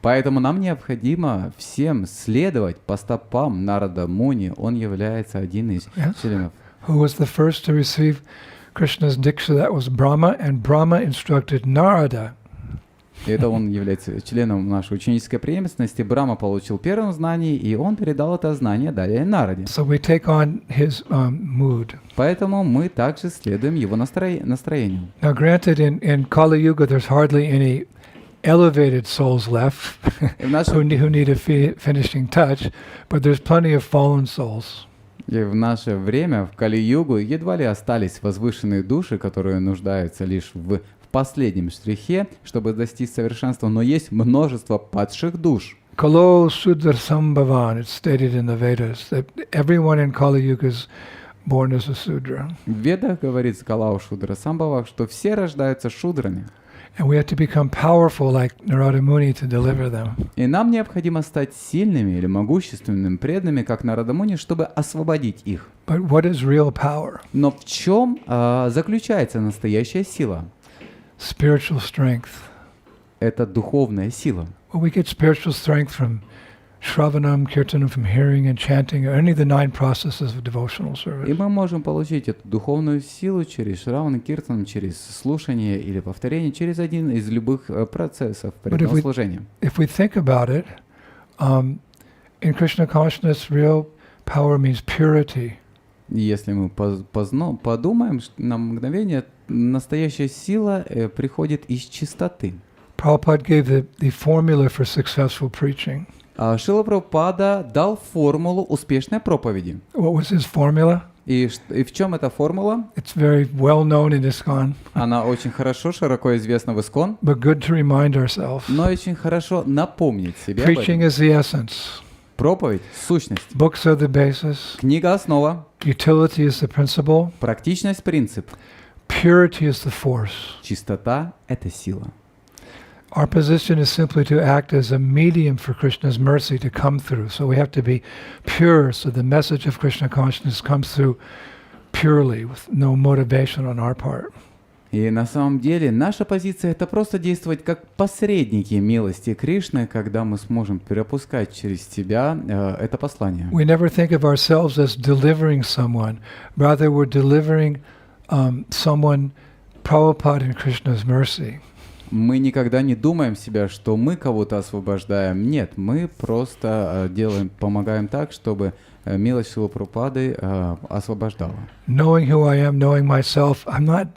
Поэтому нам необходимо всем следовать по стопам Нарада Муни. Он является один из членов. Who was the first to receive Krishna's diksha? That was Brahma, and Brahma instructed Narada. Это он является членом нашей ученической преемственности. Брахма получил первым знание, и он передал это знание далее Нараде. So we take on his mood. Поэтому мы также следуем его настроению. Now, granted, in Kali Yuga, there's hardly any elevated souls left who need a finishing touch, but there's plenty of fallen souls. И в наше время, в Кали-югу, едва ли остались возвышенные души, которые нуждаются лишь в последнем штрихе, чтобы достичь совершенства, но есть множество падших душ. Kalo Sudra Sambhavan, it's stated in the Vedas, that everyone in Kali Yuga is born as a Sudra. В Ведах говорится Калау Шудра Самбхава, что все рождаются шудрами. And we have to become powerful like Narada Muni to deliver them. И нам необходимо стать сильными или могущественными преданными, как Нарада Муни, чтобы освободить их. But what is real power? Но в чем заключается настоящая сила? Spiritual strength. Это духовная сила. Well, we get spiritual strength from Shravanam, Kirtanam, from hearing and chanting, or any of the 9 processes of devotional service. И мы можем получить эту духовную силу через Шраван, Киртан, через слушание или повторение, через один из любых процессов преданного служения. If we think about it, in Krishna consciousness, real power means purity. Если мы подумаем на мгновение, настоящая сила приходит из чистоты. Prabhupada gave the formula for successful preaching. Шрила Прабхупада дал формулу успешной проповеди. What was his formula? И в чем эта формула? It's very well known in ISKCON. Она очень хорошо, широко известна в ISKCON. But good to remind ourselves. Но очень хорошо напомнить себе об этом. Preaching is the essence. Проповедь — сущность. Books are the basis. Книга — основа. Utility is the principle. Практичность — принцип. Purity is the force. Чистота — это сила. Our position is simply to act as a medium for Krishna's mercy to come through. So we have to be pure, so the message of Krishna consciousness comes through purely, with no motivation on our part. И на самом деле наша позиция — это просто действовать как посредники милости Кришны, когда мы сможем пропускать через себя это послание. We never think of ourselves as delivering someone. Rather, we're delivering someone, Prabhupada, in Krishna's mercy. Мы никогда не думаем себя, что мы кого-то освобождаем. Нет, мы просто помогаем так, чтобы милость Шрилы Прабхупады освобождала. Knowing who I am, knowing myself, I'm not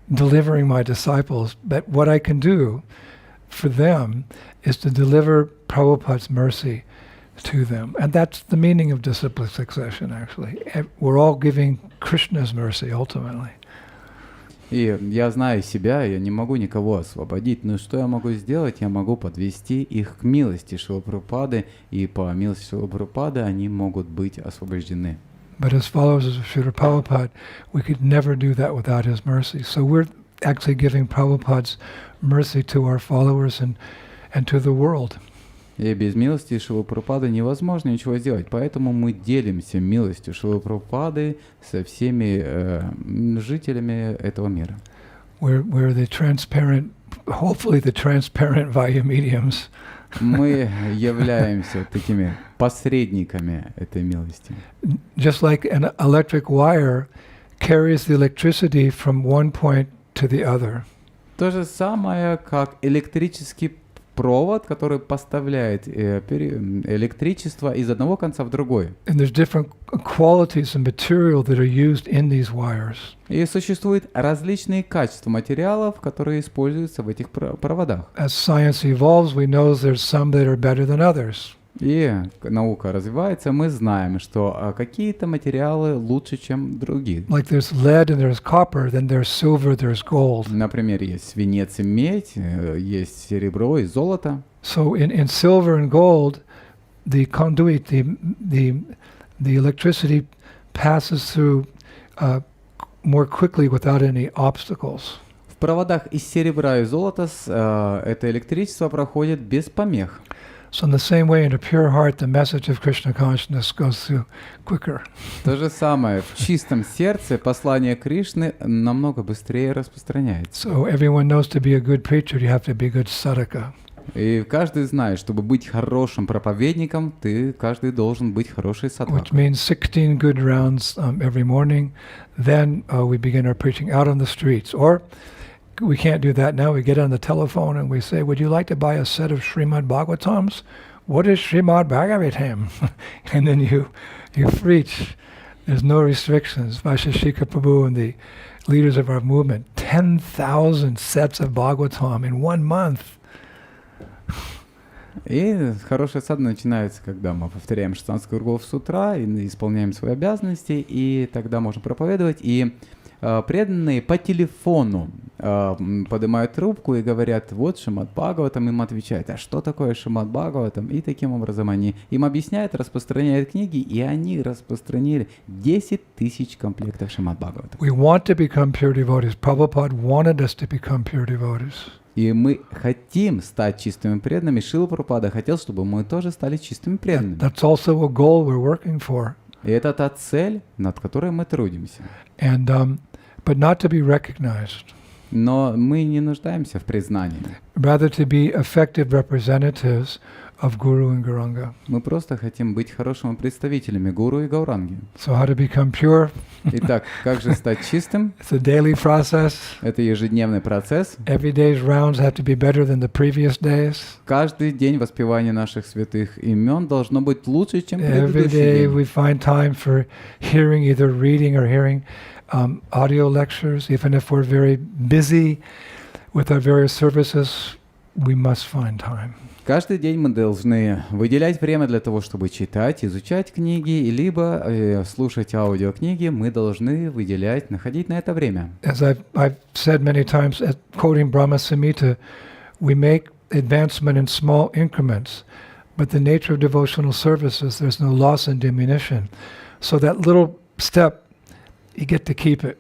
delivering my disciples, but what I can do for them is to deliver Prabhupada's mercy to them. And that's the meaning of disciplic succession, actually. We're all giving Krishna's mercy, ultimately. И я знаю себя, я не могу никого освободить, но что я могу сделать? Я могу подвести их к милости Шрилы Прабхупады, и по милости Шрилы Прабхупады они могут быть освобождены. But as followers of Srila Prabhupada, we could never do that without his mercy. So we're actually giving Prabhupada's mercy to our followers and to the world. И без милости Шрилы Прабхупады невозможно ничего сделать, поэтому мы делимся милостью Шрилы Прабхупады со всеми жителями этого мира. We're the transparent, hopefully the transparent via mediums. Мы являемся такими посредниками этой милости. Just like an electric wire carries the electricity from one point to the other. То же самое, как электрический провод, который поставляет электричество из одного конца в другой. And there's different qualities of material that are used in these wires. И существуют различные качества материалов, которые используются в этих проводах. As science evolves, we know there's some that are better than others. И наука развивается, мы знаем, что какие-то материалы лучше, чем другие. Like there's lead and there's copper, then there's silver, there's gold. Например, есть свинец и медь, есть серебро и золото. So in silver and gold, the conduit, the electricity passes through more quickly without any obstacles. В проводах из серебра и золота это электричество проходит без помех. So in the same way, in a pure heart, the message of Krishna consciousness goes through quicker. То же самое, в чистом сердце послание Кришны намного быстрее распространяется. So everyone knows to be a good preacher, you have to be a good sadhaka. И каждый знает, чтобы быть хорошим проповедником, каждый должен быть хороший садхак. Which means 16 good rounds every morning. Then we begin our preaching out on the streets. Or we can't do that now. We get on the telephone and we say, would you like to buy a set of Srimad Bhagavatams? What is Srimad Bhagavatam? And then you preach. There's no restrictions. Vaisheshika Prabhu and the leaders of our movement, 10,000 sets of Bhagavatam in 1 month. И хороший сад начинается, когда мы повторяем 16 кругов с утра и исполняем свои обязанности, и тогда можно проповедовать. И преданные по телефону поднимают трубку и говорят, вот Шримад Бхагаватам, им отвечают, а что такое Шримад Бхагаватам? И таким образом они им объясняют, распространяют книги, и они распространили 10 тысяч комплектов Шримад Бхагаватам. We want to become pure devotees. Prabhupada wanted us to become pure devotees. И мы хотим стать чистыми преданными. Шрила Прабхупада хотел, чтобы мы тоже стали чистыми преданными. That's also a goal we're working for. И это та цель, над которой мы трудимся. And but not to be recognized. Но мы не нуждаемся в признании. Rather to be effective representatives of Guru and Gauranga. Мы просто хотим быть хорошими представителями Гуру и Гауранги. So how to become pure? Итак, как же стать чистым? It's a daily process. Это ежедневный процесс. Every day's rounds have to be better than the previous days. Каждый день воспевание наших святых имен должно быть лучше, чем Every предыдущий day день. we find time for hearing, either reading or hearing audio lectures. Even if we're very busy with our various services, we must find time. Каждый день мы должны выделять время для того, чтобы читать, изучать книги, либо слушать аудиокниги. Мы должны выделять, находить на это время. As I've said many times, quoting Brahma Samhita, we make advancement in small increments, but the nature of devotional service is there's no loss and diminution. So that little step, you get to keep it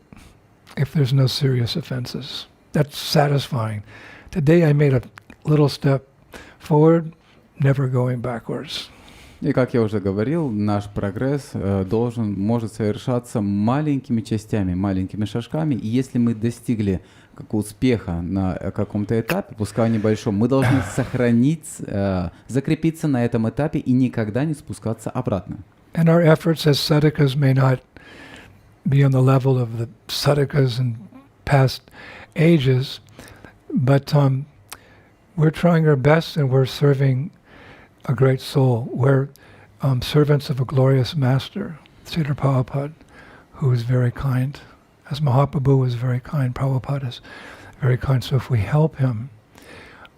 if there's no serious offenses. That's satisfying. Today I made a little step forward, never going backwards. И как я уже говорил, наш прогресс может совершаться маленькими частями, маленькими шажками. И если мы достигли успеха на каком-то этапе, пускай небольшом, мы должны закрепиться на этом этапе и никогда не спускаться обратно. And our efforts as sadhakas may not be on the level of the sadhakas in past ages, but we're trying our best and we're serving a great soul. We're servants of a glorious master, Srila Prabhupada, who is very kind. As Mahaprabhu was very kind, Prabhupada is very kind. So if we help him,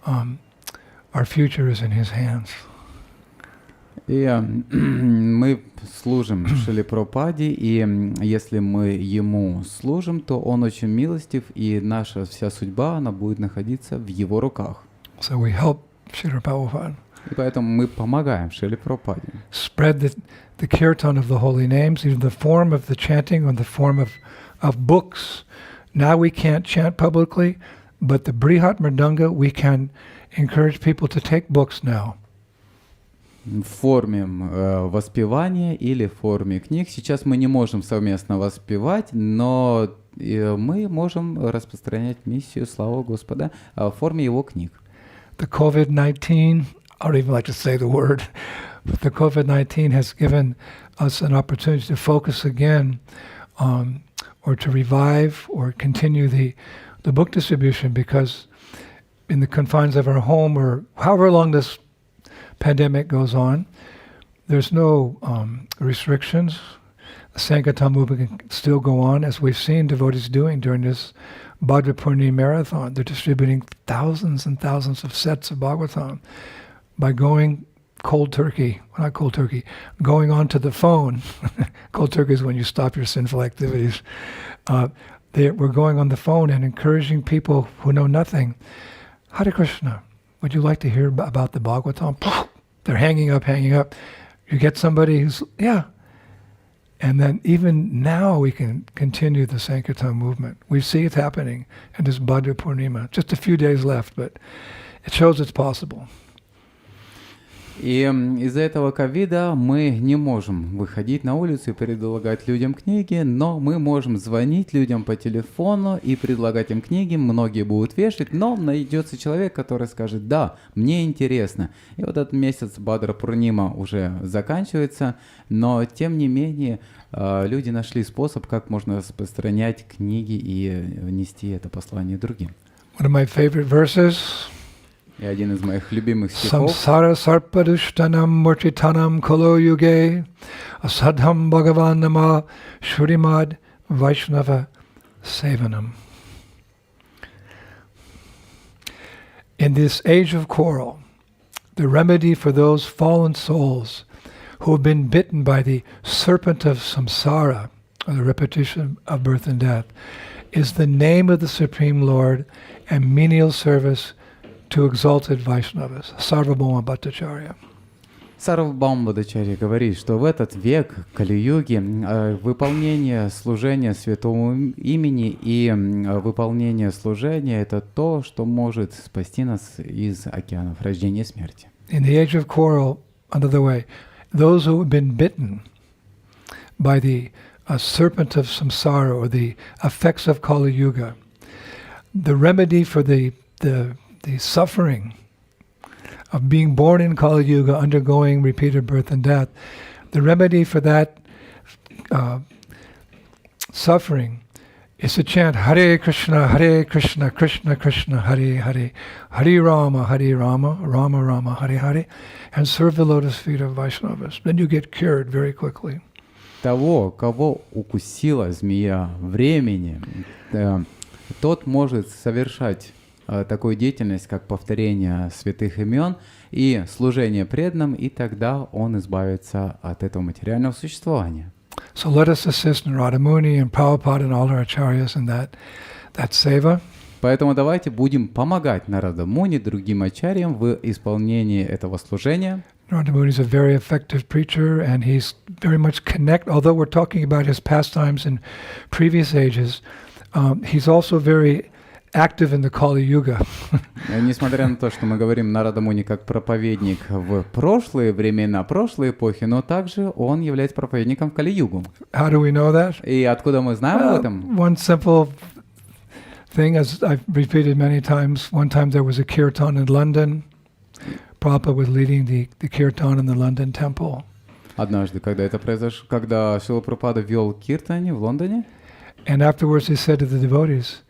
our future is in his hands. И мы служим Шриле Прабхупаде, и если мы ему служим, то он очень милостив, и наша вся судьба, она будет находиться в его руках. So we help Srila Prabhupada. И поэтому мы помогаем Шриле Прабхупаде. Spread the kirtan of the holy names, either the form of the chanting or the form of books. Now we can't chant publicly, but the Brihat Mridanga, we can encourage people to take books now. В форме воспевания или в форме книг. Сейчас мы не можем совместно воспевать, но мы можем распространять миссию славы Господа в форме его книг. The COVID-19, I don't even like to say the word, but the COVID-19 has given us an opportunity to focus again or to revive or continue the book distribution, because in the confines of our home or however long this pandemic goes on, there's no restrictions. The Sankirtan movement can still go on, as we've seen devotees doing during this Bhadra Purnima marathon. They're distributing thousands and thousands of sets of Bhagavatam by going cold turkey, going onto the phone. Cold turkey is when you stop your sinful activities. We're going on the phone and encouraging people who know nothing. Hare Krishna. Would you like to hear about the Bhagavatam? They're hanging up. You get somebody who's, yeah. And then even now we can continue the Sankirtan movement. We see it happening in this Bhadra Purnima. Just a few days left, but it shows it's possible. И из-за этого ковида мы не можем выходить на улицу и предлагать людям книги, но мы можем звонить людям по телефону и предлагать им книги. Многие будут вешать, но найдется человек, который скажет: да, мне интересно. И вот этот месяц Бхадра Пурнима уже заканчивается, но тем не менее люди нашли способ, как можно распространять книги и нести это послание другим. One of my favorite verses. И один из моих любимых стихов. Samsara sarpadushtanam murtitanam kolo yuge asadham bhagavan nama shrimad vaishnava sevanam. In this age of quarrel, the remedy for those fallen souls who have been bitten by the serpent of samsara, or the repetition of birth and death, is the name of the Supreme Lord and menial service to exalted Vaishnavas, Sarvabhauma Bhattacharya. Сарвабхаума Бхаттачарья говорит, что в этот век Кали-юги выполнение служения святому имени и выполнение служения — это то, что может спасти нас из океанов рождения и смерти. In the age of quarrel, another way, those who have been bitten by the serpent of samsara or the effects of Kali Yuga, the remedy for the suffering of being born in Kali Yuga, undergoing repeated birth and death, the remedy for that suffering is to chant Hare Krishna, Krishna Krishna, Hare Hare, Hare Rama, Rama Rama, Hare Hare, and serve the lotus feet of Vaishnavas. Then you get cured very quickly. Того, кого укусила змея времени, тот может совершать такую деятельность, как повторение святых имен и служение преданным, и тогда он избавится от этого материального существования. So let us assist Narada Muni and Prabhupada and all our acharyas in that seva. Поэтому давайте будем помогать Нарада Муни, другим ачарьям в исполнении этого служения. Narada Muni is a very effective preacher, and he's very much although we're talking about his pastimes in previous ages, he's also very active in the Kali Yuga. Несмотря на то, что мы говорим Нарада Муни как проповедник в прошлые времена, прошлые эпохи, но также он является проповедником в Кали-югу. How do we know that? И откуда мы знаем об этом? One simple thing, as I've repeated many times, one time there was a kirtan in London. Prabhupada was leading the kirtan in the London temple. Однажды, когда это произошло, когда Шрила Прабхупада вел киртани в Лондоне, and afterwards he said to the devotees,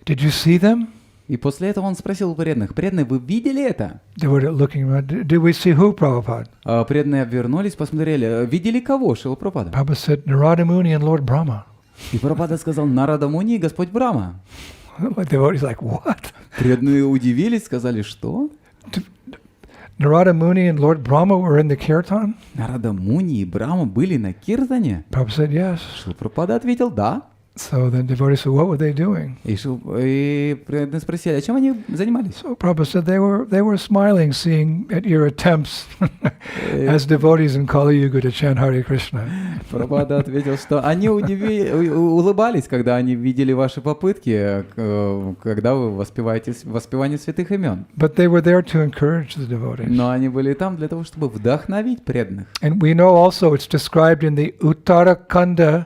"Did you see them?" И после этого он спросил у преданных: преданные, вы видели это? They were looking around. Did we see who, Prabhupada? Преданные обернулись, посмотрели. Видели кого, Шрила Прабхупада? Prabhupada said, Narada Muni and Lord Brahma. И Прабхупада сказал: Нарада муни и Господь Брахма. The devotees like, what? Преданные удивились, сказали: что? Narada Muni and Lord Brahma were in the kirtan? Нарада муни и Брахма были на киртане? Prabhupada said, yes. Шрила Прабхупада ответил: да. So then devotees said, what were they doing? И преданные спросили: а чем они занимались? So Prabhupada said they were smiling, seeing at your attempts as devotees in Kali Yuga to chant Hare Krishna. Прабхупада ответил, что они улыбались, когда они видели ваши попытки, когда вы воспеваете воспевание святых имен. But they were there to encourage the devotees. Но они были там для того, чтобы вдохновить преданных. And we know also it's described in the Uttarakanda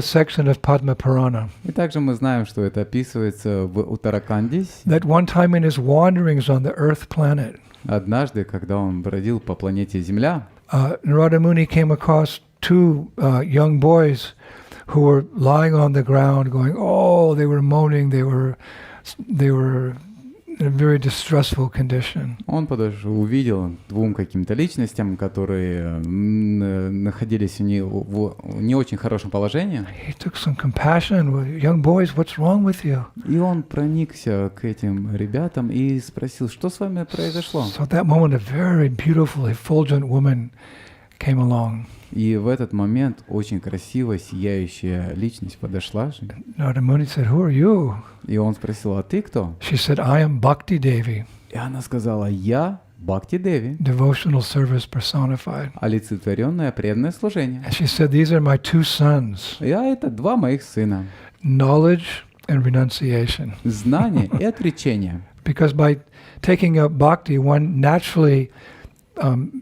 section of Padma Purana. И также мы знаем, что это описывается в Уттараканде. That one time in his wanderings on the Earth planet, Однажды, когда он бродил по планете Земля, Narada Muni came across two young boys who were lying on the ground, going, "Oh!" They were moaning. They were in a very distressful condition. он подошел, увидел двум каким-то личностям, которые находились в не очень хорошем положении. He took some compassion. Young boys, what's wrong with you? И он проникся к этим ребятам и спросил: что с вами произошло? So at that moment, a very beautiful, effulgent woman came along. И в этот момент очень красивая, сияющая личность подошла. Narada Muni said, "Who are you?" И он спросил: а ты кто? She said, "I am Bhakti Devi, И она сказала: я Бхакти Деви, devotional service personified." олицетворенное преданное служение. And she said, "These are my two sons, Это два моих сына. knowledge and renunciation." Знание и отречение. Because by taking up bhakti, one naturally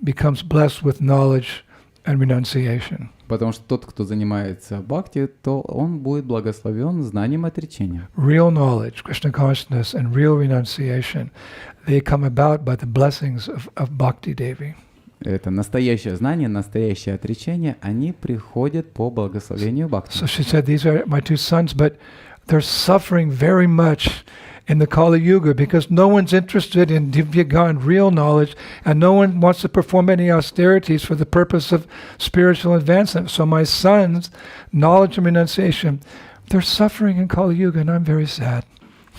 becomes blessed with knowledge and renunciation. Потому что тот, кто занимается бхакти, то он будет благословен знанием отречения. Real knowledge, Krishna consciousness, and real renunciation, they come about by the blessings of Bhakti Devi. Это настоящее знание, настоящее отречение, они приходят по благословению бхакти. So she said, "These are my two sons, but they're suffering very much in the Kali Yuga because no one's interested in Divya real knowledge, and no one wants to perform any austerities for the purpose of spiritual advancement. So my sons, knowledge and renunciation, they're suffering in Kali Yuga, and I'm very sad."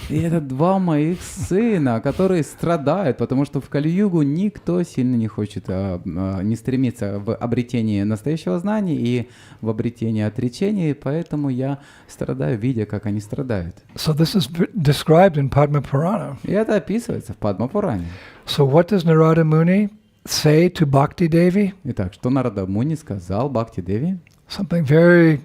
И это два моих сына, которые страдают, потому что в Кали-югу никто сильно не хочет, не стремится в обретении настоящего знания и в обретении отречения, и поэтому я страдаю, видя, как они страдают. So this is described in Padma Purana. И это описывается в Падма-пуране. So what does Narada Muni say to Bhakti Devi? Итак, что Нарада Муни сказал Бхакти Деви? Something very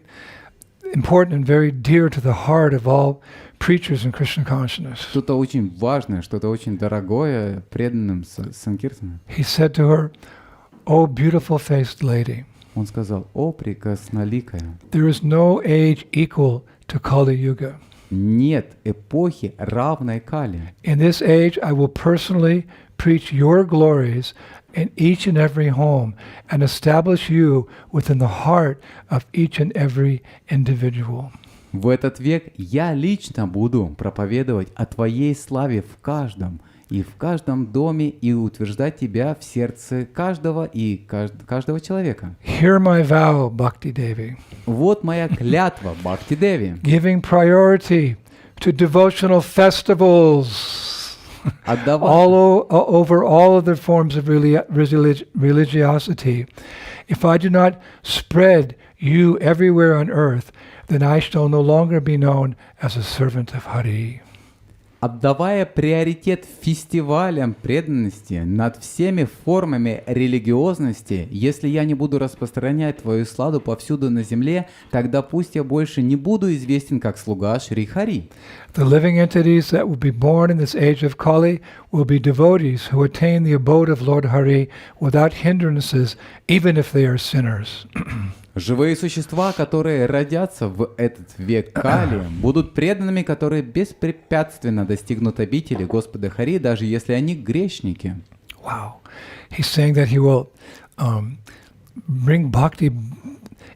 important and very dear to the heart of all preachers in Krishna consciousness. Что-то очень важное, что-то очень дорогое преданным Санкиртану. He said to her, "O beautiful-faced lady, Он сказал: о, прекрасноликая, there is no age equal to Kali Yuga. нет эпохи, равной Кали. In this age, I will personally preach your glories in each and every home and establish you within the heart of each and every individual." В этот век я лично буду проповедовать о Твоей славе в каждом доме и утверждать Тебя в сердце каждого каждого человека. Hear my vow, Bhakti Devi. Вот моя клятва, Бхакти Деви. Giving priority to devotional festivals over all other forms of religiosity. If I do not spread you everywhere on earth, then I shall no longer be known as a servant of Hari. Отдавая приоритет фестивалям преданности над всеми формами религиозности, если я не буду распространять Твою славу повсюду на земле, тогда пусть я больше не буду известен как слуга Шри Хари. The living entities that will be born in this age of Kali will be devotees who attain the abode of Lord Hari without hindrances, even if they are sinners. Живые существа, которые родятся в этот век Кали, будут преданными, которые беспрепятственно достигнут обители Господа Хари, даже если они грешники. Wow. He's saying that he will bring bhakti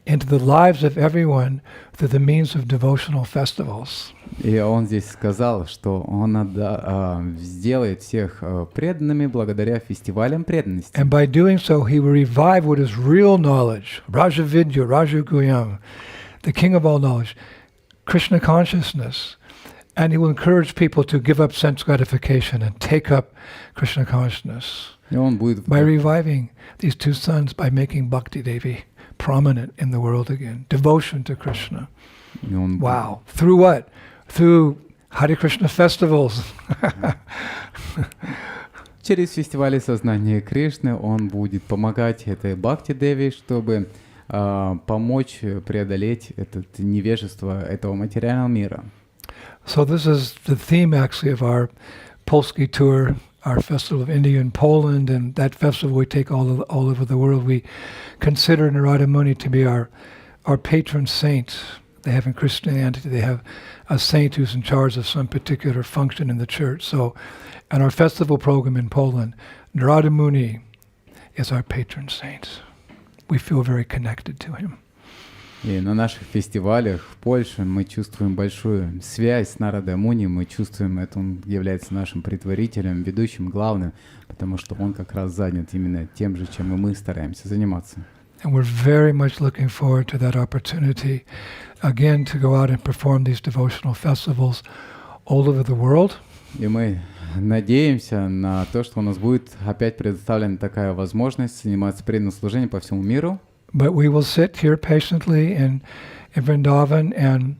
into the lives of everyone through the means of devotional festivals. И он здесь сказал, что он сделает всех преданными благодаря фестивалям преданности. And by doing so, he will revive what is real knowledge, Raja Vidya, Raja Guyam, the king of all knowledge, Krishna consciousness. And he will encourage people to give up sense gratification and take up Krishna consciousness. И он будет By reviving these two sons, by making Bhakti Devi prominent in the world again. Devotion to Krishna. и он Wow. Through what? Through Hare Krishna festivals. Через фестивали сознания Кришны он будет помогать этой Бхакти Деви, чтобы помочь преодолеть это невежество этого материального мира. So this is the theme actually of our Polski tour, our Festival of India in Poland, and that festival we take all over the world. We consider Narada Muni to be our patron saint. They have in Christianity, they have a saint who's in charge of some particular function in the church. So in our festival program in Poland, Narada Muni is our patron saint. We feel very connected to him. И на наших фестивалях в Польше мы чувствуем большую связь с Нарадой Муни, мы чувствуем, это он является нашим предварителем, ведущим, главным, потому что он как раз занят именно тем же, чем и мы стараемся заниматься. And we're very much looking forward to that opportunity again to go out and perform these devotional festivals all over the world. И мы надеемся на то, что у нас будет опять предоставлена такая возможность заниматься преданным служением по всему миру. But we will sit here patiently in Vrindavan and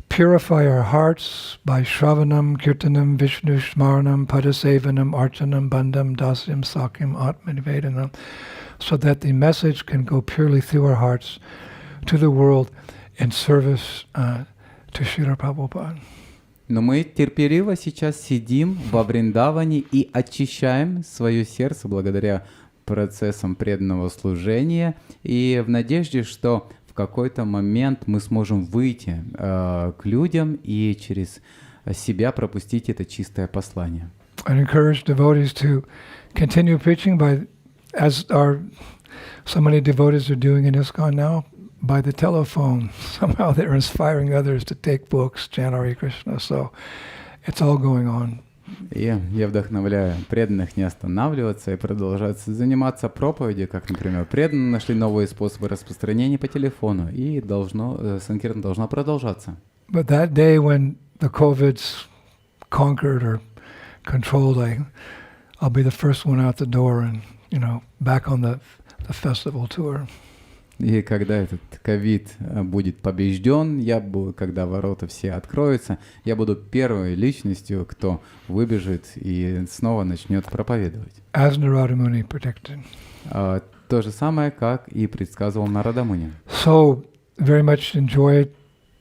purify our hearts by Shravanam, Kirtanam, Vishnu Smaranam, Padasevanam, Archanam, Bandham, Dasyam, Sakyam, Atmanivedanam, so that the message can go purely through our hearts to the world in service to Srila Prabhupada. Но мы терпеливо сейчас сидим во Вриндаване и очищаем свое сердце благодаря процессам преданного служения и в надежде, что в какой-то момент мы сможем выйти к людям и через себя пропустить это чистое послание. I encourage devotees to continue preaching as so many devotees are doing in ISKCON now, by the telephone. Somehow they're inspiring others to take books, chant Hare Krishna. So it's all going on. И я вдохновляю преданных не останавливаться и продолжать заниматься проповедью, как, например, преданные нашли новые способы распространения по телефону, и санкиртан должна продолжаться. But that day when the COVID's conquered or controlled, I'll be the first one out the door and, back on the festival tour. И когда этот ковид будет побежден, когда ворота все откроются, я буду первой личностью, кто выбежит и снова начнет проповедовать. As Narada Muni predicted. То же самое, как и предсказывал Нарада Муни. So, very much enjoyed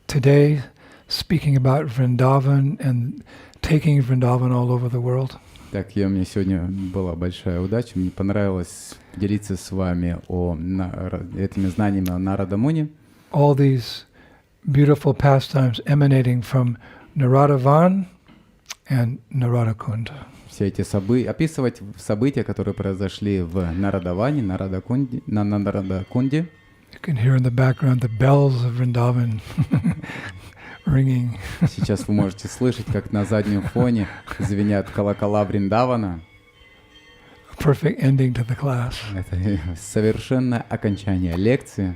today speaking about Vrindavan and taking Vrindavan all over the world. Так, мне сегодня была большая удача. Мне понравилось делиться с вами этими знаниями о Нарада Муни. All these beautiful pastimes emanating from Naradavan and Narada Kund. Все эти описывать события, которые произошли в Нарадаване, на Нарадакунде. You can hear in the background the bells of Vrindavan ringing. Сейчас вы можете слышать, как на заднем фоне звенят колокола Вриндавана. Perfect ending to the class. Это совершенное окончание лекции.